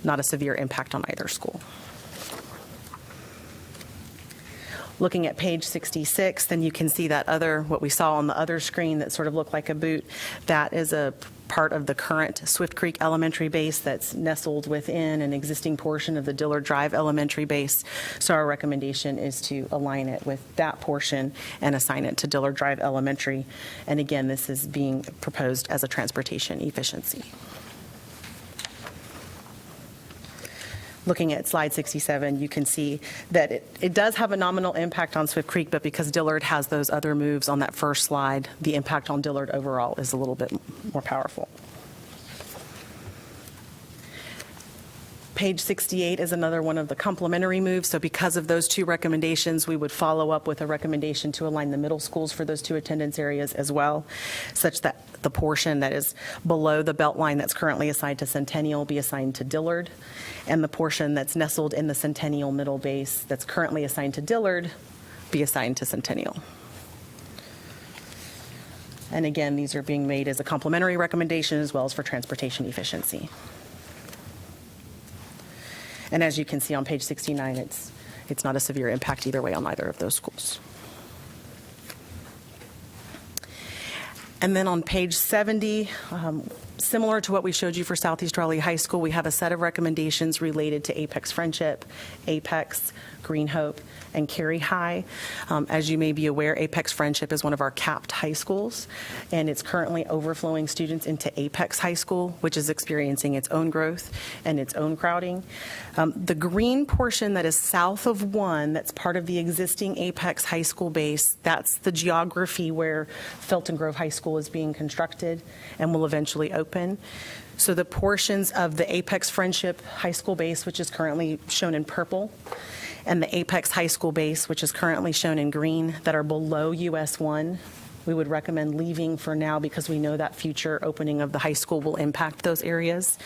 not a severe impact on either school. Looking at page 66, then you can see that other, what we saw on the other screen that sort of looked like a boot, that is a part of the current Swift Creek Elementary base that's nestled within an existing portion of the Dillard Drive Elementary base. So our recommendation is to align it with that portion and assign it to Dillard Drive Elementary. And again, this is being proposed as a transportation efficiency. Looking at slide 67, you can see that it does have a nominal impact on Swift Creek, but because Dillard has those other moves on that first slide, the impact on Dillard overall is a little bit more powerful. Page 68 is another one of the complementary moves. So because of those two recommendations, we would follow up with a recommendation to align the middle schools for those two attendance areas as well, such that the portion that is below the Beltline that's currently assigned to Centennial be assigned to Dillard, and the portion that's nestled in the Centennial middle base that's currently assigned to Dillard be assigned to Centennial. And again, these are being made as a complementary recommendation as well as for transportation efficiency. And as you can see on page 69, it's not a severe impact either way on either of those schools. And then on page 70, similar to what we showed you for Southeast Raleigh High School, we have a set of recommendations related to Apex Friendship, Apex, Green Hope, and Cary High. As you may be aware, Apex Friendship is one of our capped high schools, and it's currently overflowing students into Apex High School, which is experiencing its own growth and its own crowding. The green portion that is south of 1, that's part of the existing Apex High School base, that's the geography where Felton Grove High School is being constructed and will eventually open. So the portions of the Apex Friendship High School base, which is currently shown in purple, and the Apex High School base, which is currently shown in green, that are below US 1, we would recommend leaving for now because we know that future opening of the high school will impact those areas.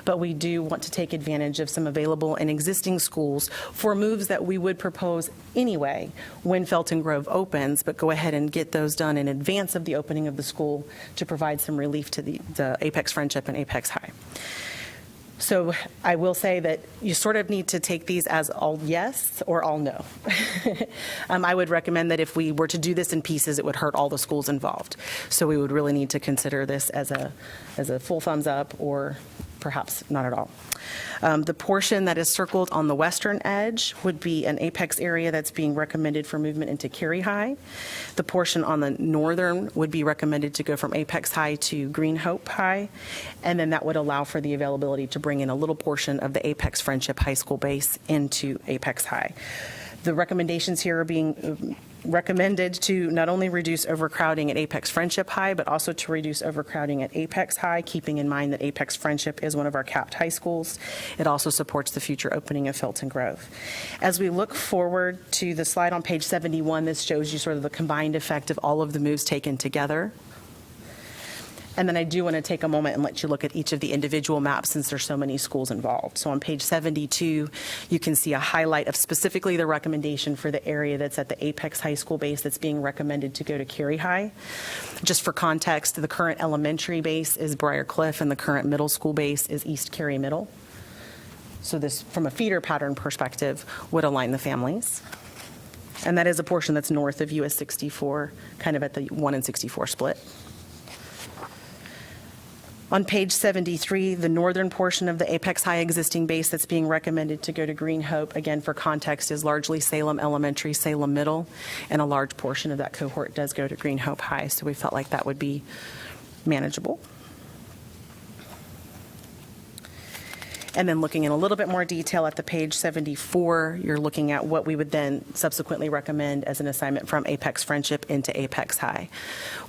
But we do want to take advantage of some available and existing schools for moves that we would propose anyway when Felton Grove opens, but go ahead and get those done in advance of the opening of the school to provide some relief to the Apex Friendship and Apex High. So I will say that you sort of need to take these as all yes or all no. I would recommend that if we were to do this in pieces, it would hurt all the schools involved. So we would really need to consider this as a full thumbs up or perhaps not at all. The portion that is circled on the western edge would be an Apex area that's being recommended for movement into Cary High. The portion on the northern would be recommended to go from Apex High to Green Hope High, and then that would allow for the availability to bring in a little portion of the Apex Friendship High School base into Apex High. The recommendations here are being recommended to not only reduce overcrowding at Apex Friendship High, but also to reduce overcrowding at Apex High, keeping in mind that Apex Friendship is one of our capped high schools. It also supports the future opening of Felton Grove. As we look forward to the slide on page 71, this shows you sort of the combined effect of all of the moves taken together. And then I do want to take a moment and let you look at each of the individual maps since there's so many schools involved. So on page 72, you can see a highlight of specifically the recommendation for the area that's at the Apex High School base that's being recommended to go to Cary High. Just for context, the current elementary base is Briar Cliff and the current middle school base is East Cary Middle. So this, from a feeder pattern perspective, would align the families. And that is a portion that's north of US 64, kind of at the 1 and 64 split. On page 73, the northern portion of the Apex High existing base that's being recommended to go to Green Hope, again, for context, is largely Salem Elementary, Salem Middle, and a large portion of that cohort does go to Green Hope High, so we felt like that would be manageable. And then looking in a little bit more detail at the page 74, you're looking at what we would then subsequently recommend as an assignment from Apex Friendship into Apex High.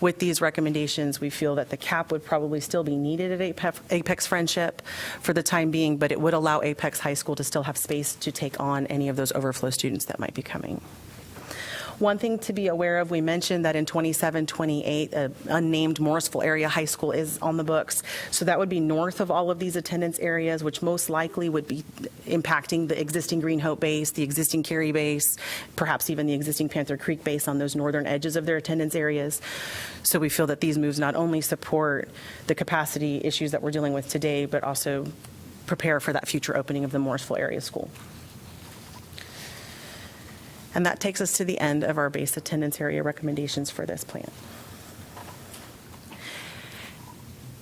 With these recommendations, we feel that the cap would probably still be needed at Apex Friendship for the time being, but it would allow Apex High School to still have space to take on any of those overflow students that might be coming. One thing to be aware of, we mentioned that in 27-28, an unnamed Morrisville area high school is on the books. So that would be north of all of these attendance areas, which most likely would be impacting the existing Green Hope base, the existing Cary base, perhaps even the existing Panther Creek base on those northern edges of their attendance areas. So we feel that these moves not only support the capacity issues that we're dealing with today, but also prepare for that future opening of the Morrisville area school. And that takes us to the end of our base attendance area recommendations for this plan.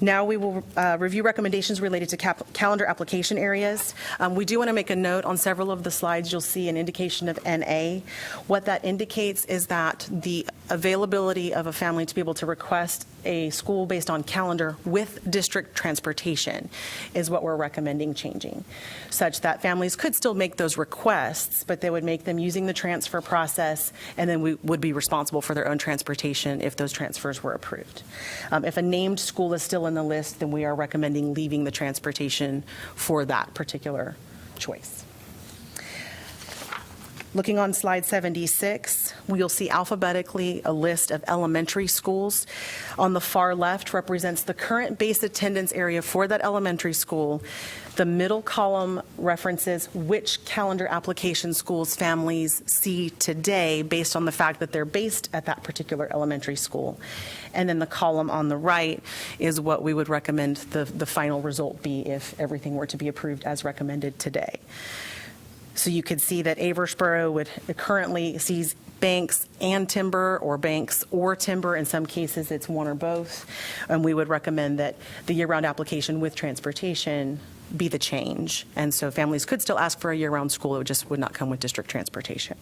Now we will review recommendations related to calendar application areas. We do want to make a note on several of the slides. You'll see an indication of NA. What that indicates is that the availability of a family to be able to request a school based on calendar with district transportation is what we're recommending changing, such that families could still make those requests, but they would make them using the transfer process, and then we would be responsible for their own transportation if those transfers were approved. If a named school is still in the list, then we are recommending leaving the transportation for that particular choice. Looking on slide 76, we'll see alphabetically a list of elementary schools. On the far left represents the current base attendance area for that elementary school. The middle column references which calendar application schools families see today based on the fact that they're based at that particular elementary school. And then the column on the right is what we would recommend the final result be if everything were to be approved as recommended today. So you could see that Aversboro would currently sees Banks and Timber, or Banks or Timber. In some cases, it's one or both. And we would recommend that the year-round application with transportation be the change. And so families could still ask for a year-round school. It just would not come with district transportation.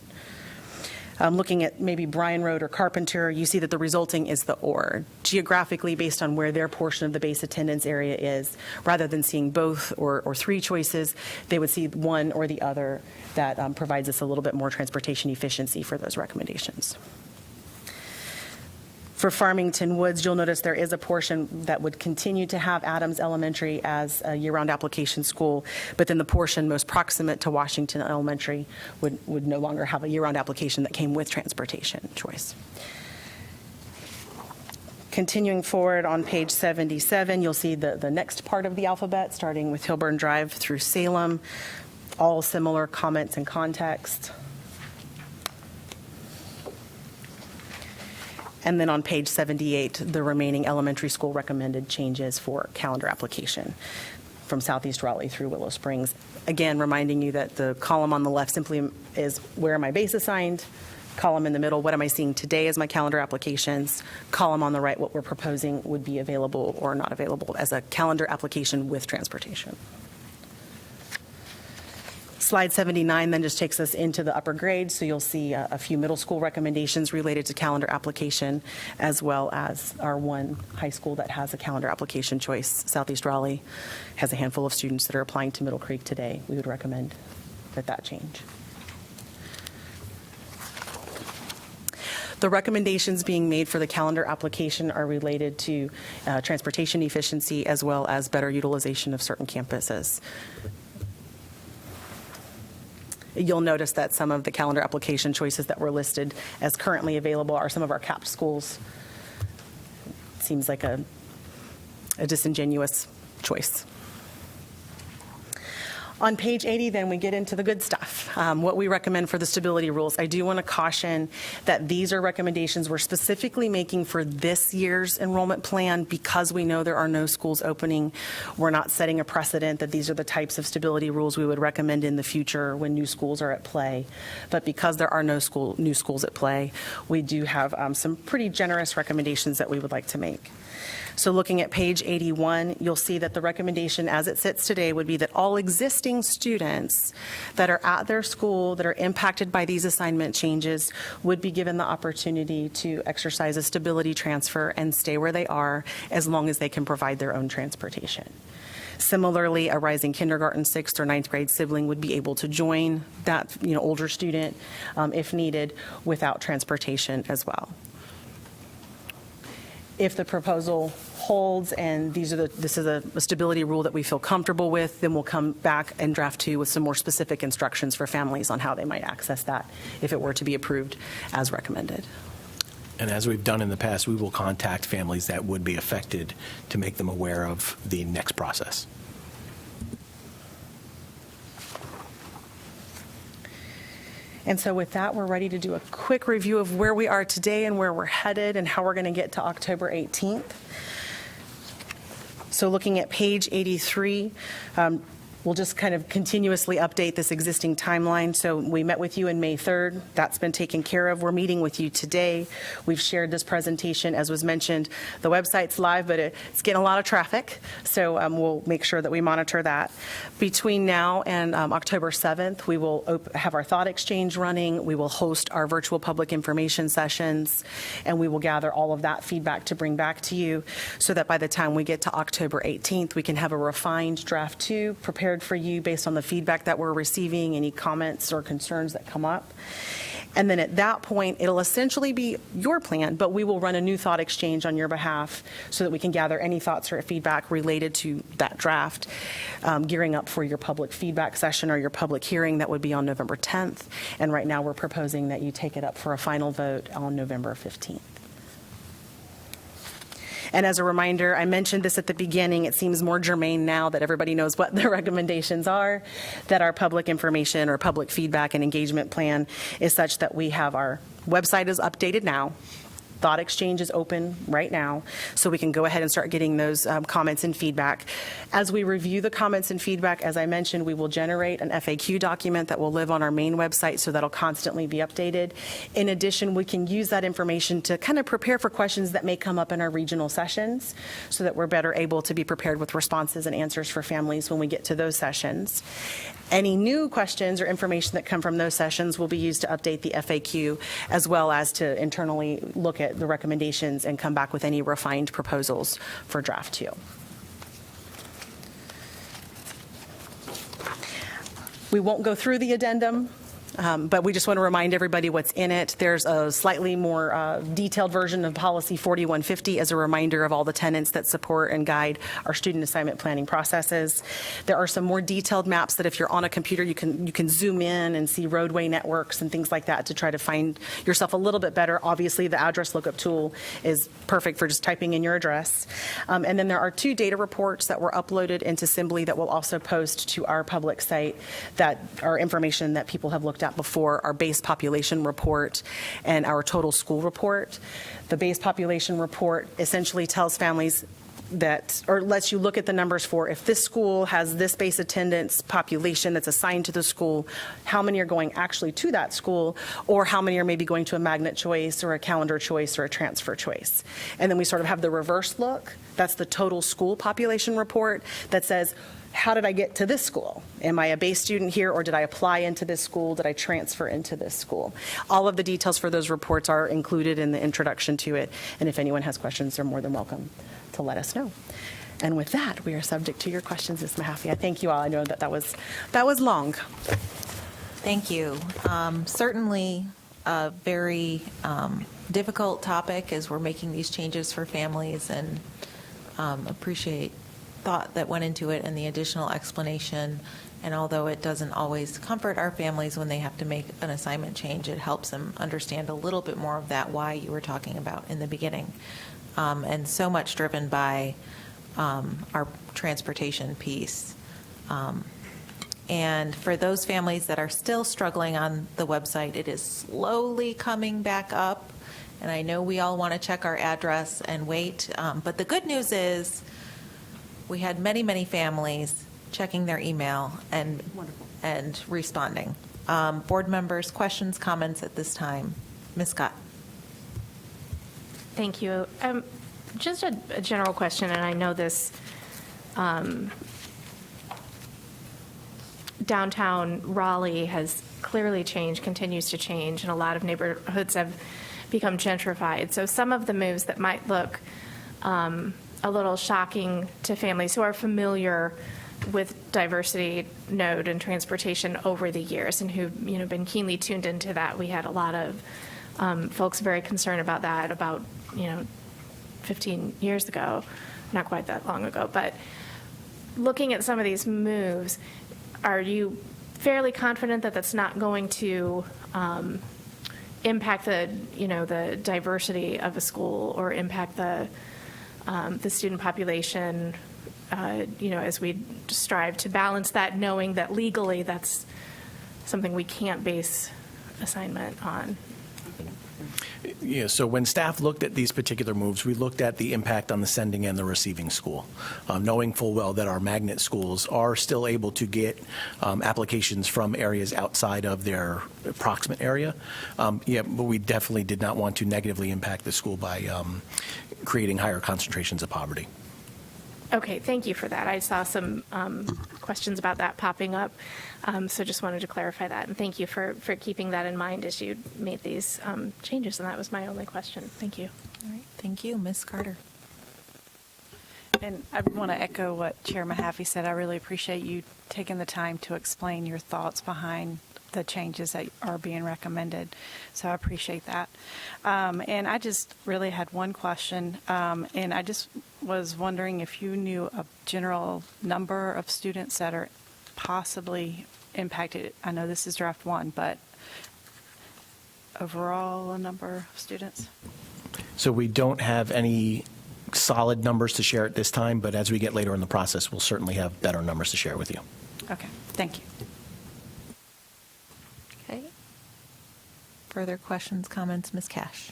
Looking at maybe Bryan Road or Carpenter, you see that the resulting is the or. Geographically, based on where their portion of the base attendance area is, rather than seeing both or three choices, they would see one or the other. That provides us a little bit more transportation efficiency for those recommendations. For Farmington Woods, you'll notice there is a portion that would continue to have Adams Elementary as a year-round application school, but then the portion most proximate to Washington Elementary would no longer have a year-round application that came with transportation choice. Continuing forward on page 77, you'll see the next part of the alphabet, starting with Hilburn Drive through Salem, all similar comments and context. And then on page 78, the remaining elementary school recommended changes for calendar application from Southeast Raleigh through Willow Springs. Again, reminding you that the column on the left simply is where my base assigned, column in the middle, what am I seeing today as my calendar applications, column on the right, what we're proposing would be available or not available as a calendar application with transportation. Slide 79 then just takes us into the upper grades, so you'll see a few middle school recommendations related to calendar application, as well as our one high school that has a calendar application choice. Southeast Raleigh has a handful of students that are applying to Middle Creek today. We would recommend that change. The recommendations being made for the calendar application are related to transportation efficiency as well as better utilization of certain campuses. You'll notice that some of the calendar application choices that were listed as currently available are some of our capped schools. Seems like a disingenuous choice. On page 80, then, we get into the good stuff, what we recommend for the stability rules. I do want to caution that these are recommendations we're specifically making for this year's enrollment plan because we know there are no schools opening. We're not setting a precedent that these are the types of stability rules we would recommend in the future when new schools are at play. But because there are no new schools at play, we do have some pretty generous recommendations that we would like to make. So looking at page 81, you'll see that the recommendation as it sits today would be that all existing students that are at their school that are impacted by these assignment changes would be given the opportunity to exercise a stability transfer and stay where they are as long as they can provide their own transportation. Similarly, a rising kindergarten, 6th or 9th grade sibling would be able to join that older student if needed without transportation as well. If the proposal holds and this is a stability rule that we feel comfortable with, then we'll come back and draft 2 with some more specific instructions for families on how they might access that if it were to be approved as recommended. And as we've done in the past, we will contact families that would be affected to make them aware of the next process. And so with that, we're ready to do a quick review of where we are today and where we're headed and how we're going to get to October 18th. So looking at page 83, we'll just kind of continuously update this existing timeline. So we met with you on May 3rd. That's been taken care of. We're meeting with you today. We've shared this presentation. As was mentioned, the website's live, but it's getting a lot of traffic. So we'll make sure that we monitor that. Between now and October 7th, we will have our thought exchange running. We will host our virtual public information sessions, and we will gather all of that feedback to bring back to you so that by the time we get to October 18th, we can have a refined draft 2 prepared for you based on the feedback that we're receiving, any comments or concerns that come up. And then at that point, it'll essentially be your plan, but we will run a new thought exchange on your behalf so that we can gather any thoughts or feedback related to that draft, gearing up for your public feedback session or your public hearing that would be on November 10th. And right now, we're proposing that you take it up for a final vote on November 15th. And as a reminder, I mentioned this at the beginning, it seems more germane now that everybody knows what the recommendations are, that our public information or public feedback and engagement plan is such that we have our website is updated now. Thought exchange is open right now, so we can go ahead and start getting those comments and feedback. As we review the comments and feedback, as I mentioned, we will generate an FAQ document that will live on our main website, so that'll constantly be updated. In addition, we can use that information to kind of prepare for questions that may come up in our regional sessions, so that we're better able to be prepared with responses and answers for families when we get to those sessions. Any new questions or information that come from those sessions will be used to update the FAQ, as well as to internally look at the recommendations and come back with any refined proposals for draft 2. We won't go through the addendum, but we just want to remind everybody what's in it. There's a slightly more detailed version of Policy 4150 as a reminder of all the tenets that support and guide our student assignment planning processes. There are some more detailed maps that if you're on a computer, you can zoom in and see roadway networks and things like that to try to find yourself a little bit better. Obviously, the address lookup tool is perfect for just typing in your address. And then there are 2 data reports that were uploaded into Assembly that we'll also post to our public site that are information that people have looked at before, our base population report and our total school report. The base population report essentially tells families that, or lets you look at the numbers for if this school has this base attendance population that's assigned to the school, how many are going actually to that school, or how many are maybe going to a magnet choice or a calendar choice or a transfer choice. And then we sort of have the reverse look. That's the total school population report that says, how did I get to this school? Am I a base student here, or did I apply into this school? Did I transfer into this school? All of the details for those reports are included in the introduction to it, and if anyone has questions, they're more than welcome to let us know. And with that, we are subject to your questions, Ms. Mahaffey. I thank you all. I know that was long. Thank you. Certainly a very difficult topic as we're making these changes for families, and appreciate thought that went into it and the additional explanation. And although it doesn't always comfort our families when they have to make an assignment change, it helps them understand a little bit more of that why you were talking about in the beginning. And so much driven by our transportation piece. And for those families that are still struggling on the website, it is slowly coming back up. And I know we all want to check our address and wait. But the good news is we had many, many families checking their email and responding. Board members, questions, comments at this time? Ms. Scott. Thank you. Just a general question, and I know this downtown Raleigh has clearly changed, continues to change, and a lot of neighborhoods have become gentrified. So some of the moves that might look a little shocking to families who are familiar with diversity node and transportation over the years and who've been keenly tuned into that. We had a lot of folks very concerned about that about 15 years ago not quite that long ago, but looking at some of these moves, are you fairly confident that that's not going to impact the diversity of a school or impact the student population, as we strive to balance that, knowing that legally that's something we can't base assignment on? Yeah, so when staff looked at these particular moves, we looked at the impact on the sending and the receiving school, knowing full well that our magnet schools are still able to get applications from areas outside of their approximate area. But we definitely did not want to negatively impact the school by creating higher concentrations of poverty. Okay, thank you for that. I saw some questions about that popping up, so just wanted to clarify that. And thank you for keeping that in mind as you made these changes, and that was my only question. Thank you. All right, thank you. Ms. Carter. And I want to echo what Chair Mahaffey said. I really appreciate you taking the time to explain your thoughts behind the changes that are being recommended. So I appreciate that. And I just really had one question, and I just was wondering if you knew a general number of students that are possibly impacted. I know this is draft 1, but overall a number of students? So we don't have any solid numbers to share at this time, but as we get later in the process, we'll certainly have better numbers to share with you. Okay, thank you. Okay. Further questions, comments, Ms. Cash?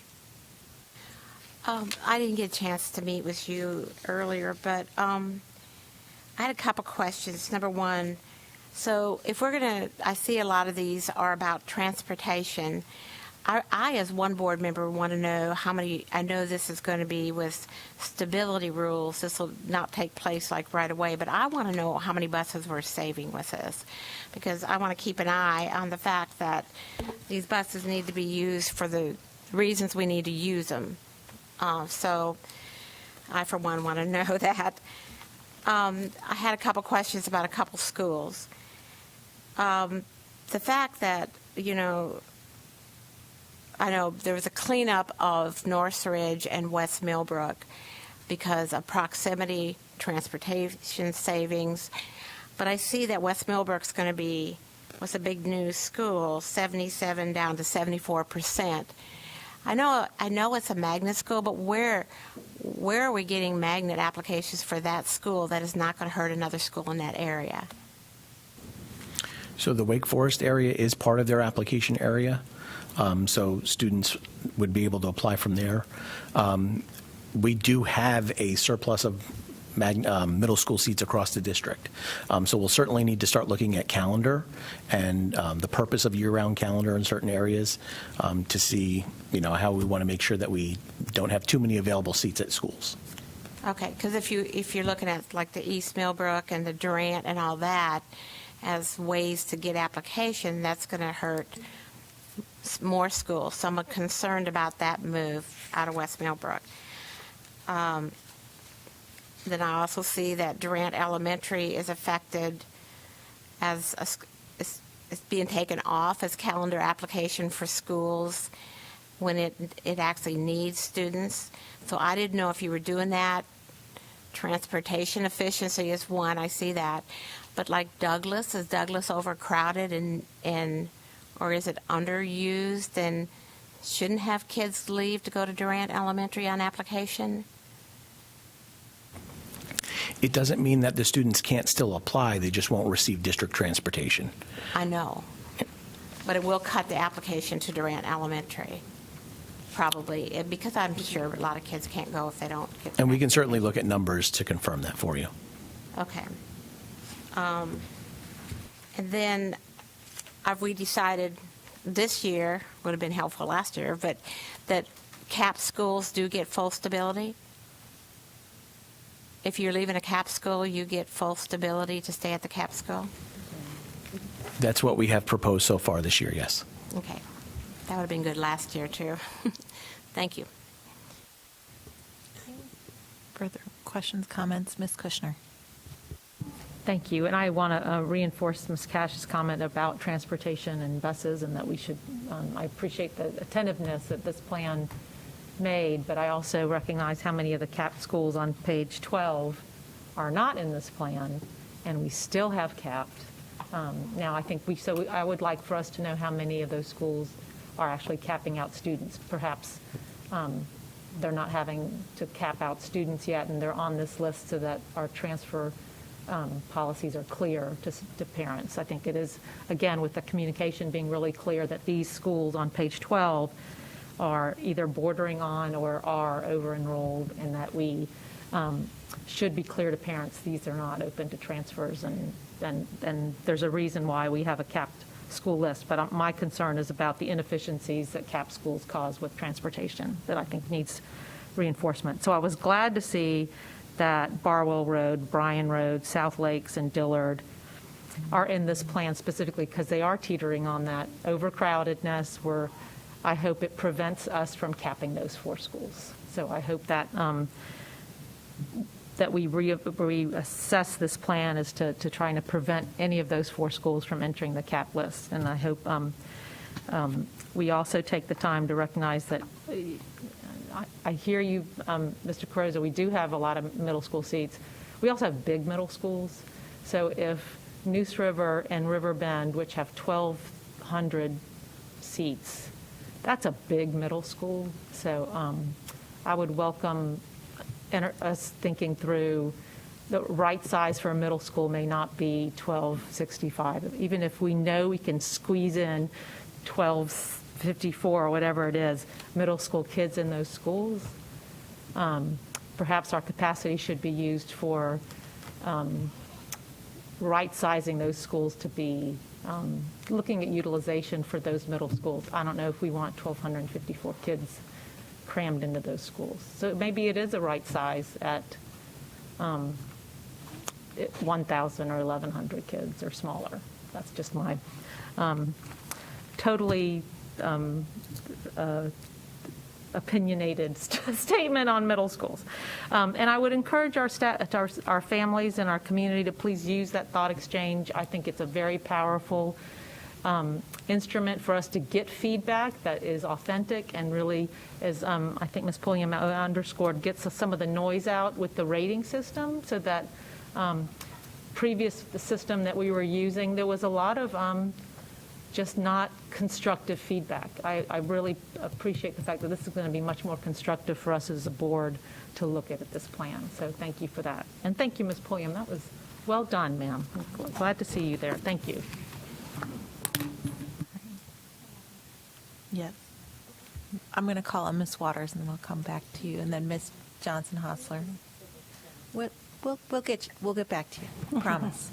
I didn't get a chance to meet with you earlier, but I had a couple questions. Number one, so if we're going to, I see a lot of these are about transportation. I, as one board member, want to know how many, I know this is going to be with stability rules. This will not take place like right away, but I want to know how many buses we're saving with this, because I want to keep an eye on the fact that these buses need to be used for the reasons we need to use them. So I, for one, want to know that. I had a couple questions about a couple schools. The fact that, I know there was a cleanup of Northridge and West Millbrook because of proximity, transportation savings, but I see that West Millbrook's going to be, what's a big new school, 77 down to 74%. I know it's a magnet school, but where are we getting magnet applications for that school that is not going to hurt another school in that area? So the Wake Forest area is part of their application area, so students would be able to apply from there. We do have a surplus of middle school seats across the district. So we'll certainly need to start looking at calendar and the purpose of year-round calendar in certain areas to see, how we want to make sure that we don't have too many available seats at schools. Okay, because if you're looking at like the East Millbrook and the Durant and all that as ways to get application, that's going to hurt more schools. So I'm concerned about that move out of West Millbrook. Then I also see that Durant Elementary is affected as it's being taken off as calendar application for schools when it actually needs students. So I didn't know if you were doing that. Transportation efficiency is one, I see that. But like Douglas, is Douglas overcrowded and or is it underused and shouldn't have kids leave to go to Durant Elementary on application? It doesn't mean that the students can't still apply, they just won't receive district transportation. I know, but it will cut the application to Durant Elementary, probably, because I'm sure a lot of kids can't go if they don't get. And we can certainly look at numbers to confirm that for you. Okay. And then have we decided this year, would have been helpful last year, but that CAP schools do get full stability? If you're leaving a CAP school, you get full stability to stay at the CAP school? That's what we have proposed so far this year, yes. Okay. That would have been good last year, too. Thank you. Further questions, comments, Ms. Kushner? Thank you. And I want to reinforce Ms. Cash's comment about transportation and buses, and that we should, I appreciate the attentiveness that this plan made, but I also recognize how many of the capped schools on page 12 are not in this plan, and we still have capped. Now, I think I would like for us to know how many of those schools are actually capping out students. Perhaps they're not having to cap out students yet, and they're on this list so that our transfer policies are clear to parents. I think it is, again, with the communication being really clear that these schools on page 12 are either bordering on or are over-enrolled, and that we should be clear to parents these are not open to transfers, and there's a reason why we have a capped school list. But my concern is about the inefficiencies that capped schools cause with transportation that I think needs reinforcement. So I was glad to see that Barwell Road, Bryan Road, South Lakes, and Dillard are in this plan specifically because they are teetering on that overcrowdedness where I hope it prevents us from capping those 4 schools. So I hope that that we reassess this plan as to trying to prevent any of those 4 schools from entering the cap list. And I hope we also take the time to recognize that I hear you, Mr. Carrozza, we do have a lot of middle school seats. We also have big middle schools. So if Neuse River and River Bend, which have 1,200 seats, that's a big middle school. So I would welcome us thinking through the right size for a middle school may not be 1265. Even if we know we can squeeze in 1254 or whatever it is, middle school kids in those schools, perhaps our capacity should be used for right sizing those schools to be looking at utilization for those middle schools. I don't know if we want 1,254 kids crammed into those schools. So maybe it is a right size at 1,000 or 1,100 kids or smaller. That's just my totally opinionated statement on middle schools. And I would encourage our families and our community to please use that thought exchange. I think it's a very powerful instrument for us to get feedback that is authentic and really, as I think Ms. Pulliam underscored, gets some of the noise out with the rating system, so that the system that we were using, there was a lot of just not constructive feedback. I really appreciate the fact that this is going to be much more constructive for us as a board to look at this plan. So thank you for that. And thank you, Ms. Pulliam. That was well done, ma'am. I'm glad to see you there. Thank you. Yes. I'm going to call on Ms. Waters, and then we'll come back to you, and then Ms. Johnson-Hostler. We'll get back to you. Promise.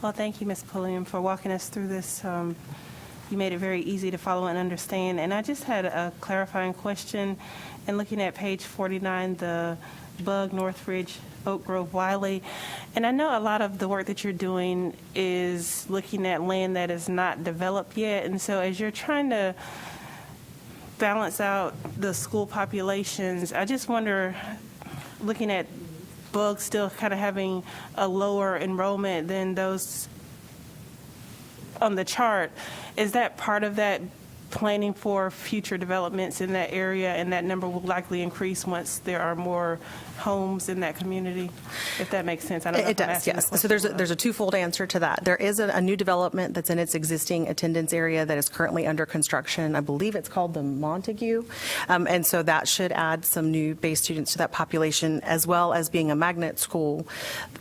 Well, thank you, Ms. Pulliam, for walking us through this. You made it very easy to follow and understand. And I just had a clarifying question. And looking at page 49, the Bug, Northridge, Oak Grove, Wiley. And I know a lot of the work that you're doing is looking at land that is not developed yet. And so as you're trying to balance out the school populations, I just wonder, looking at Bug still kind of having a lower enrollment than those on the chart, is that part of that planning for future developments in that area, and that number will likely increase once there are more homes in that community, if that makes sense? I don't know It if I'm does, asking the yes. question So there's a twofold answer to that. There is a new development that's in its existing attendance area that is currently under construction. I believe it's called the Montague. And so that should add some new base students to that population, as well as being a magnet school.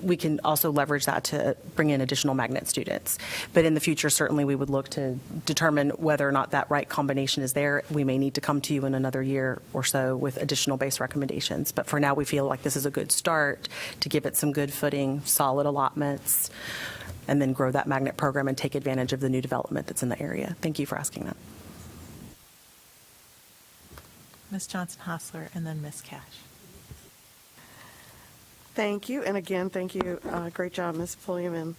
We can also leverage that to bring in additional magnet students. But in the future, certainly we would look to determine whether or not that right combination is there. We may need to come to you in another year or so with additional base recommendations. But for now, we feel like this is a good start to give it some good footing, solid allotments, and then grow that magnet program and take advantage of the new development that's in the area. Thank you for asking that. Ms. Johnson-Hostler, and then Ms. Cash. Thank you. And again, thank you. Great job, Ms. Pulliam. And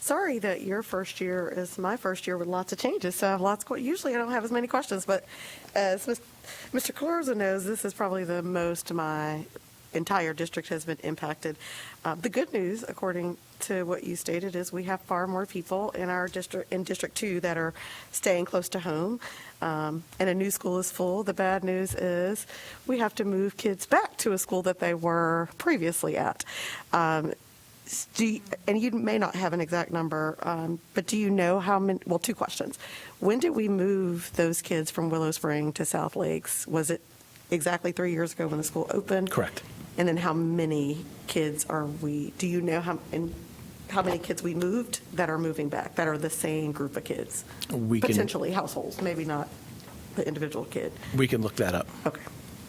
sorry that your first year is my first year with lots of changes. So I have lots. Usually I don't have as many questions, but as Mr. Carrozza knows, this is probably the most my entire district has been impacted. The good news, according to what you stated, is we have far more people in our district, in District 2, that are staying close to home, and a new school is full. The bad news is we have to move kids back to a school that they were previously at. And you may not have an exact number, but do you know how many, well, two questions. When did we move those kids from Willow Spring to South Lakes? Was it exactly 3 years ago when the school opened? Correct. And then how many kids do you know how many kids we moved that are moving back, that are the same group of kids? Potentially households, maybe not the individual kid. We can look that up.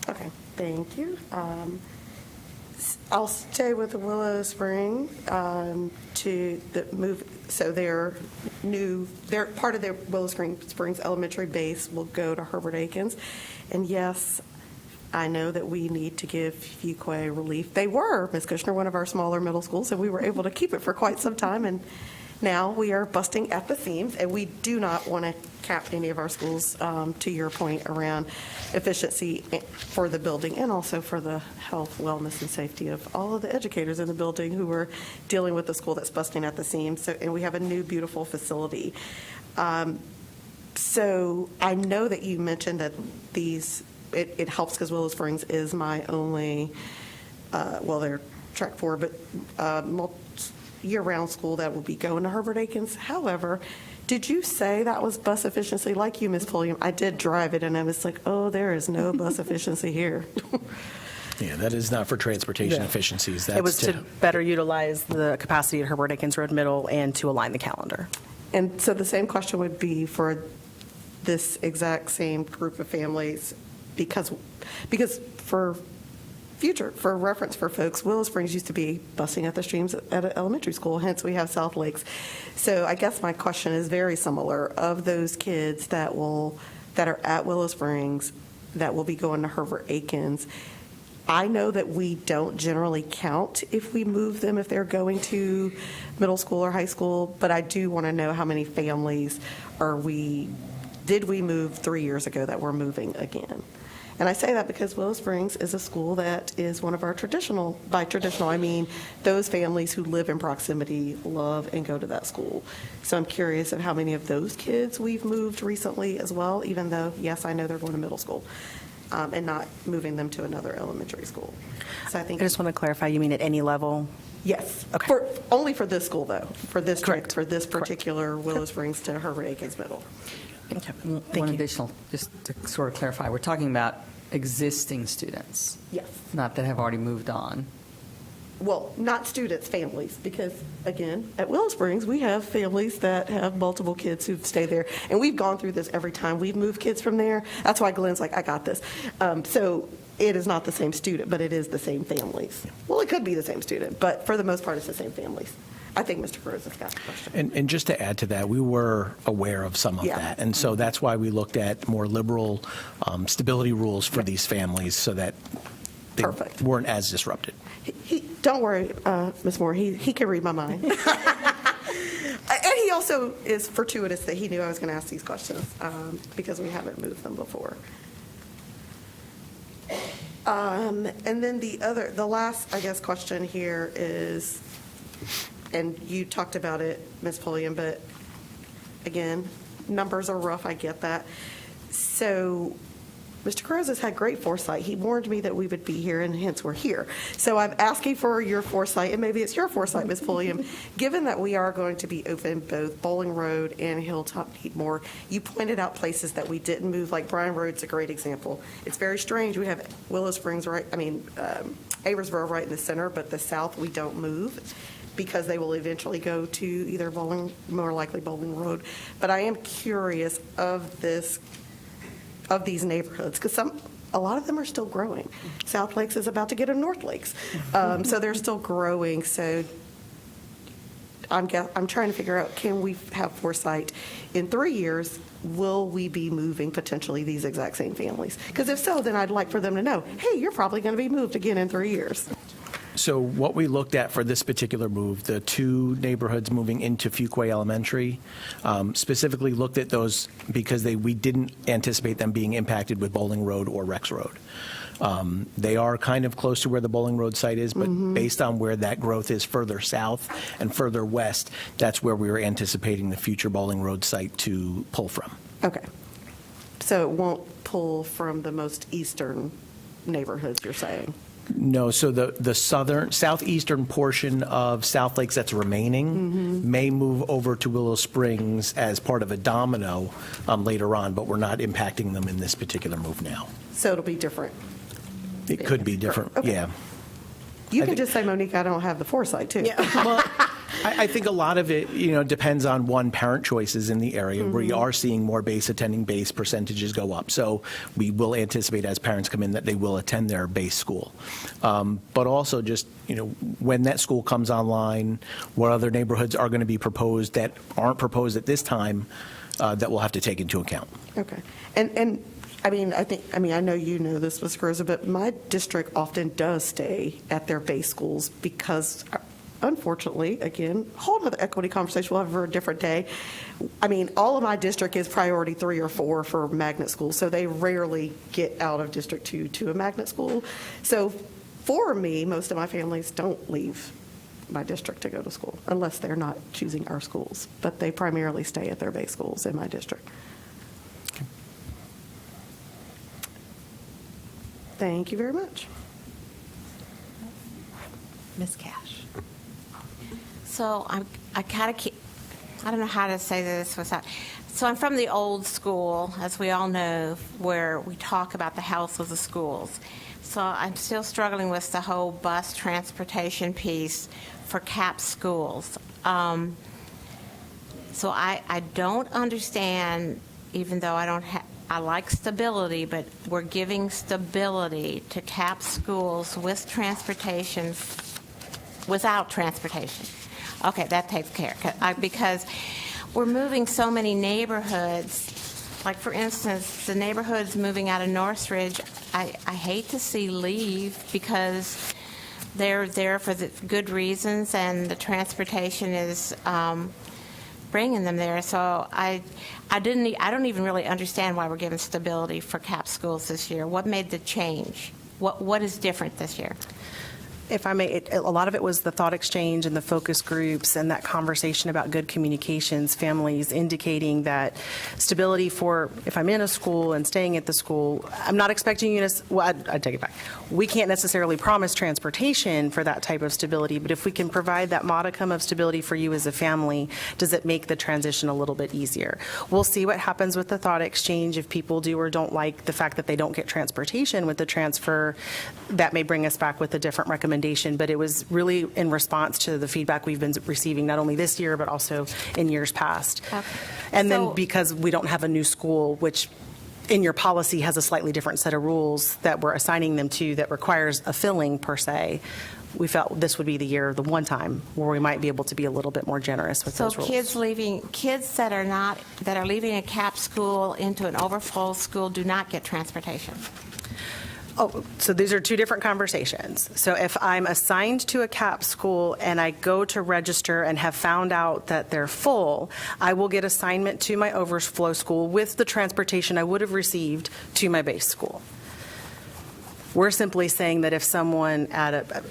Okay, thank you. I'll stay with the Willow Spring to the move. So their part of their Willow Springs elementary base will go to Herbert Akins. And yes, I know that we need to give Fuquay relief. They were, Ms. Kushner, one of our smaller middle schools, and we were able to keep it for quite some time. And now we are busting at the seams, and we do not want to cap any of our schools, to your point, around efficiency for the building and also for the health, wellness, and safety of all of the educators in the building who are dealing with the school that's busting at the seams. So, and we have a new, beautiful facility. So I know that you mentioned that it helps because Willow Springs is my only, they're track 4, but year-round school that will be going to Herbert Akins. However, did you say that was bus efficiency? Like you, Ms. Pulliam, I did drive it, and I was like, oh, there is no bus efficiency here. Yeah, that is not for transportation efficiencies. That's It was to better utilize the capacity at Herbert Akins Road Middle and to align the calendar. And so the same question would be for this exact same group of families, because for reference for folks, Willow Springs used to be busing at the streams at an elementary school, hence we have South Lakes. So I guess my question is very similar. Of those kids that are at Willow Springs that will be going to Herbert Akins, I know that we don't generally count if we move them if they're going to middle school or high school, but I do want to know how many families did we move 3 years ago that we're moving again. And I say that because Willow Springs is a school that is one of our traditional, by traditional I mean those families who live in proximity, love, and go to that school. So I'm curious of how many of those kids we've moved recently as well, even though, yes, I know they're going to middle school, and not moving them to another elementary school. So I think. I just want to clarify, you mean at any level? Yes. Okay. Only for this school, though, for this Correct. for this particular Willow Springs to Herbert Akins Middle. One additional, just to sort of clarify, we're talking about existing students, Yes. not that have already moved on. Well, not students, families, because, again, at Willow Springs, we have families that have multiple kids who stay there, and we've gone through this every time we've moved kids from there. That's why Glenn's like, I got this. So it is not the same student, but it is the same families. Well, it could be the same student, but for the most part, it's the same families. I think Mr. Cruz has got the question. And just to add to that, we were aware of some of Yeah. that. And so that's why we looked at more liberal stability rules for these families so that they Perfect. weren't as disrupted. Don't worry, Ms. Moore, he can read my mind. And he also is fortuitous that he knew I was going to ask these questions because we haven't moved them before. And then the last, I guess, question here is, and you talked about it, Ms. Pulliam, but again, numbers are rough, I get that. So Mr. Cruz has had great foresight. He warned me that we would be here, and hence we're here. So I'm asking for your foresight, and maybe it's your foresight, Ms. Pulliam. Given that we are going to be open both Bowling Road and Hilltop Needmore, you pointed out places that we didn't move, like Bryan Road's a great example. It's very strange. We have Willow Springs Ayersboro right in the center, but the south we don't move because they will eventually go to either more likely Bowling Road. But I am curious of these neighborhoods, because a lot of them are still growing. South Lakes is about to get a North Lakes, so they're still growing. So I'm trying to figure out, can we have foresight in 3 years? Will we be moving potentially these exact same families? Because if so, then I'd like for them to know, hey, you're probably going to be moved again in 3 years. So what we looked at for this particular move, the two neighborhoods moving into Fuquay Elementary, specifically looked at those because we didn't anticipate them being impacted with Bowling Road or Rex Road. They are kind of close to where the Bowling Road site is, but based on where that growth is further south and further west, that's where we were anticipating the future Bowling Road site to pull from. Okay. So it won't pull from the most eastern neighborhoods, you're saying? No, so the southeastern portion of South Lakes that's remaining may move over to Willow Springs as part of a domino later on, but we're not impacting them in this particular move now. So it'll be different? It could be different, Okay. yeah. You I can think- just say, Monique, I don't have the foresight, too. Well, I think a lot of it, depends on parent choices in the area. We are seeing more base attending base percentages go up. So we will anticipate as parents come in that they will attend their base school. But also just, when that school comes online, what other neighborhoods are going to be proposed that aren't proposed at this time that we'll have to take into account. Okay. And I know you know this, Ms. Garza, but my district often does stay at their base schools because, unfortunately, again, whole other equity conversation we'll have for a different day. All of my district is priority 3 or 4 for magnet schools, so they rarely get out of District 2 to a magnet school. So for me, most of my families don't leave my district to go to school unless they're not choosing our schools, but they primarily stay at their base schools in my district. Thank you very much. Ms. Cash. So I kind of I don't know how to say this without. So I'm from the old school, as we all know, where we talk about the health of the schools. So I'm still struggling with the whole bus transportation piece for CAP schools. So I don't understand, even though I like stability, but we're giving stability to CAP schools with transportation, without transportation. Okay, that takes care, because we're moving so many neighborhoods. Like, for instance, the neighborhoods moving out of Northridge, I hate to see leave because they're there for the good reasons and the transportation is bringing them there. So I don't even really understand why we're giving stability for CAP schools this year. What made the change? What is different this year? If I may, a lot of it was the thought exchange and the focus groups and that conversation about good communications, families indicating that stability for, if I'm in a school and staying at the school, I'm not expecting you to, well, I take it back. We can't necessarily promise transportation for that type of stability, but if we can provide that modicum of stability for you as a family, does it make the transition a little bit easier? We'll see what happens with the thought exchange. If people do or don't like the fact that they don't get transportation with the transfer, that may bring us back with a different recommendation. But it was really in response to the feedback we've been receiving, not only this year, but also in years past. Okay. And So- then because we don't have a new school, which in your policy has a slightly different set of rules that we're assigning them to that requires a filling per se, we felt this would be the year, the one time, where we might be able to be a little bit more generous with So those rules. kids that are leaving a CAP school into an overflow school do not get transportation. Oh, so these are two different conversations. So if I'm assigned to a CAP school and I go to register and have found out that they're full, I will get assignment to my overflow school with the transportation I would have received to my base school. We're simply saying that if someone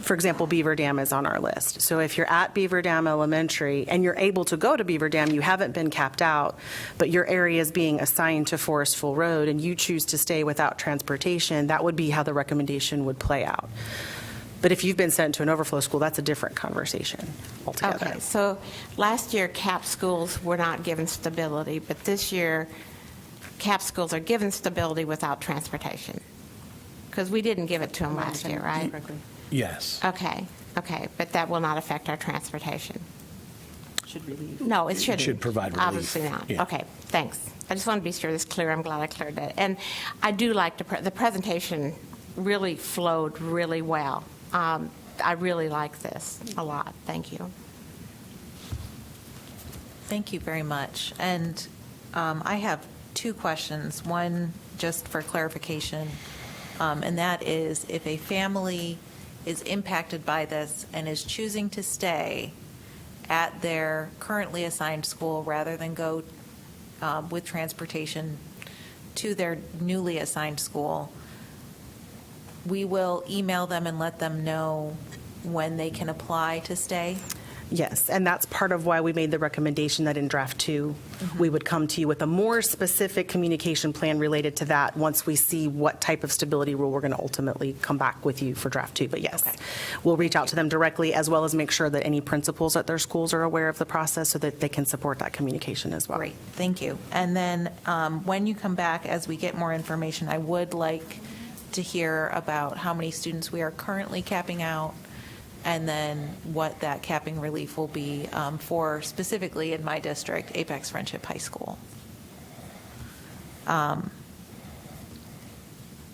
for example, Beaver Dam is on our list. So if you're at Beaver Dam Elementary and you're able to go to Beaver Dam, you haven't been capped out, but your area is being assigned to Forestville Road and you choose to stay without transportation, that would be how the recommendation would play out. But if you've been sent to an overflow school, that's a different conversation altogether. Okay, so last year CAP schools were not given stability, but this year CAP schools are given stability without transportation. Because we didn't give it to them last year, right? Yes. Okay, but that will not affect our transportation. Should relieve. No, it shouldn't. should provide relief. Obviously not. Yeah. Okay, thanks. I just want to be sure this is clear. I'm glad I cleared that. And I do like the presentation really flowed really well. I really like this a lot. Thank you. Thank you very much. And I have two questions. One, just for clarification, and that is if a family is impacted by this and is choosing to stay at their currently assigned school rather than go with transportation to their newly assigned school, we will email them and let them know when they can apply to stay? Yes, and that's part of why we made the recommendation that in draft 2, we would come to you with a more specific communication plan related to that once we see what type of stability rule we're going to ultimately come back with you for draft 2. But yes, we'll reach out to them directly as well as make sure that any principals at their schools are aware of the process so that they can support that communication as well. Great, thank you. And then when you come back, as we get more information, I would like to hear about how many students we are currently capping out, and then what that capping relief will be for specifically in my district, Apex Friendship High School.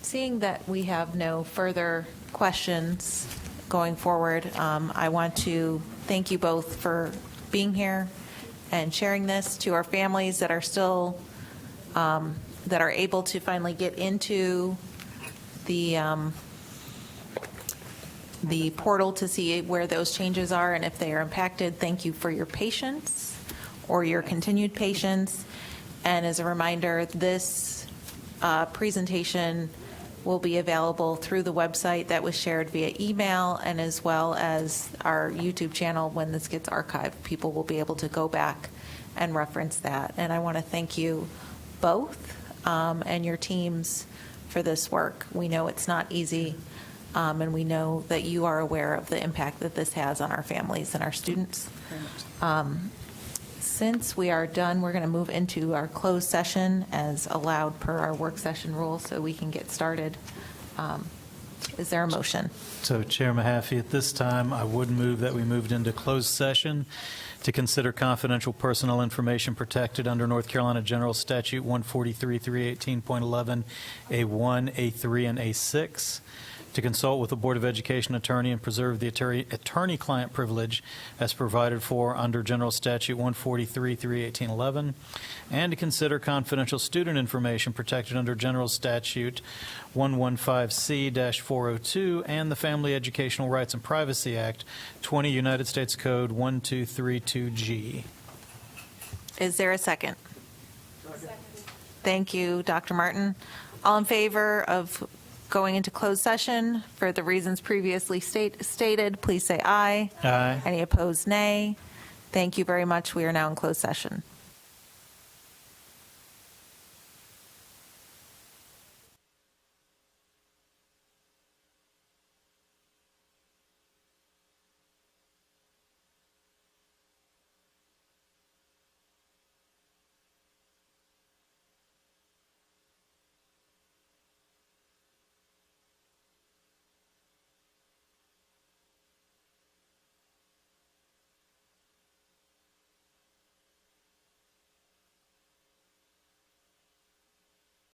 Seeing that we have no further questions going forward, I want to thank you both for being here and sharing this to our families that are still, that are able to finally get into the portal to see where those changes are and if they are impacted. Thank you for your patience or your continued patience. And as a reminder, this presentation will be available through the website that was shared via email, and as well as our YouTube channel. When this gets archived, people will be able to go back and reference that. And I want to thank you both and your teams for this work. We know it's not easy. And we know that you are aware of the impact that this has on our families and our students. Since we are done, we're going to move into our closed session as allowed per our work session rules, so we can get started. Is there a motion? So Chair Mahaffey, at this time, I would move that we moved into closed session to consider confidential personnel information protected under North Carolina General Statute 143-318.11, A1, A3, and A6, to consult with the Board of Education attorney and preserve the attorney-client privilege as provided for under General Statute 143-318.11, and to consider confidential student information protected under General Statute 115C-402 and the Family Educational Rights and Privacy Act, 20 United States Code 1232G. Is there a second? Thank you, Dr. Martin. All in favor of going into closed session for the reasons previously stated, please say aye. Aye. Any opposed, nay. Thank you very much. We are now in closed session.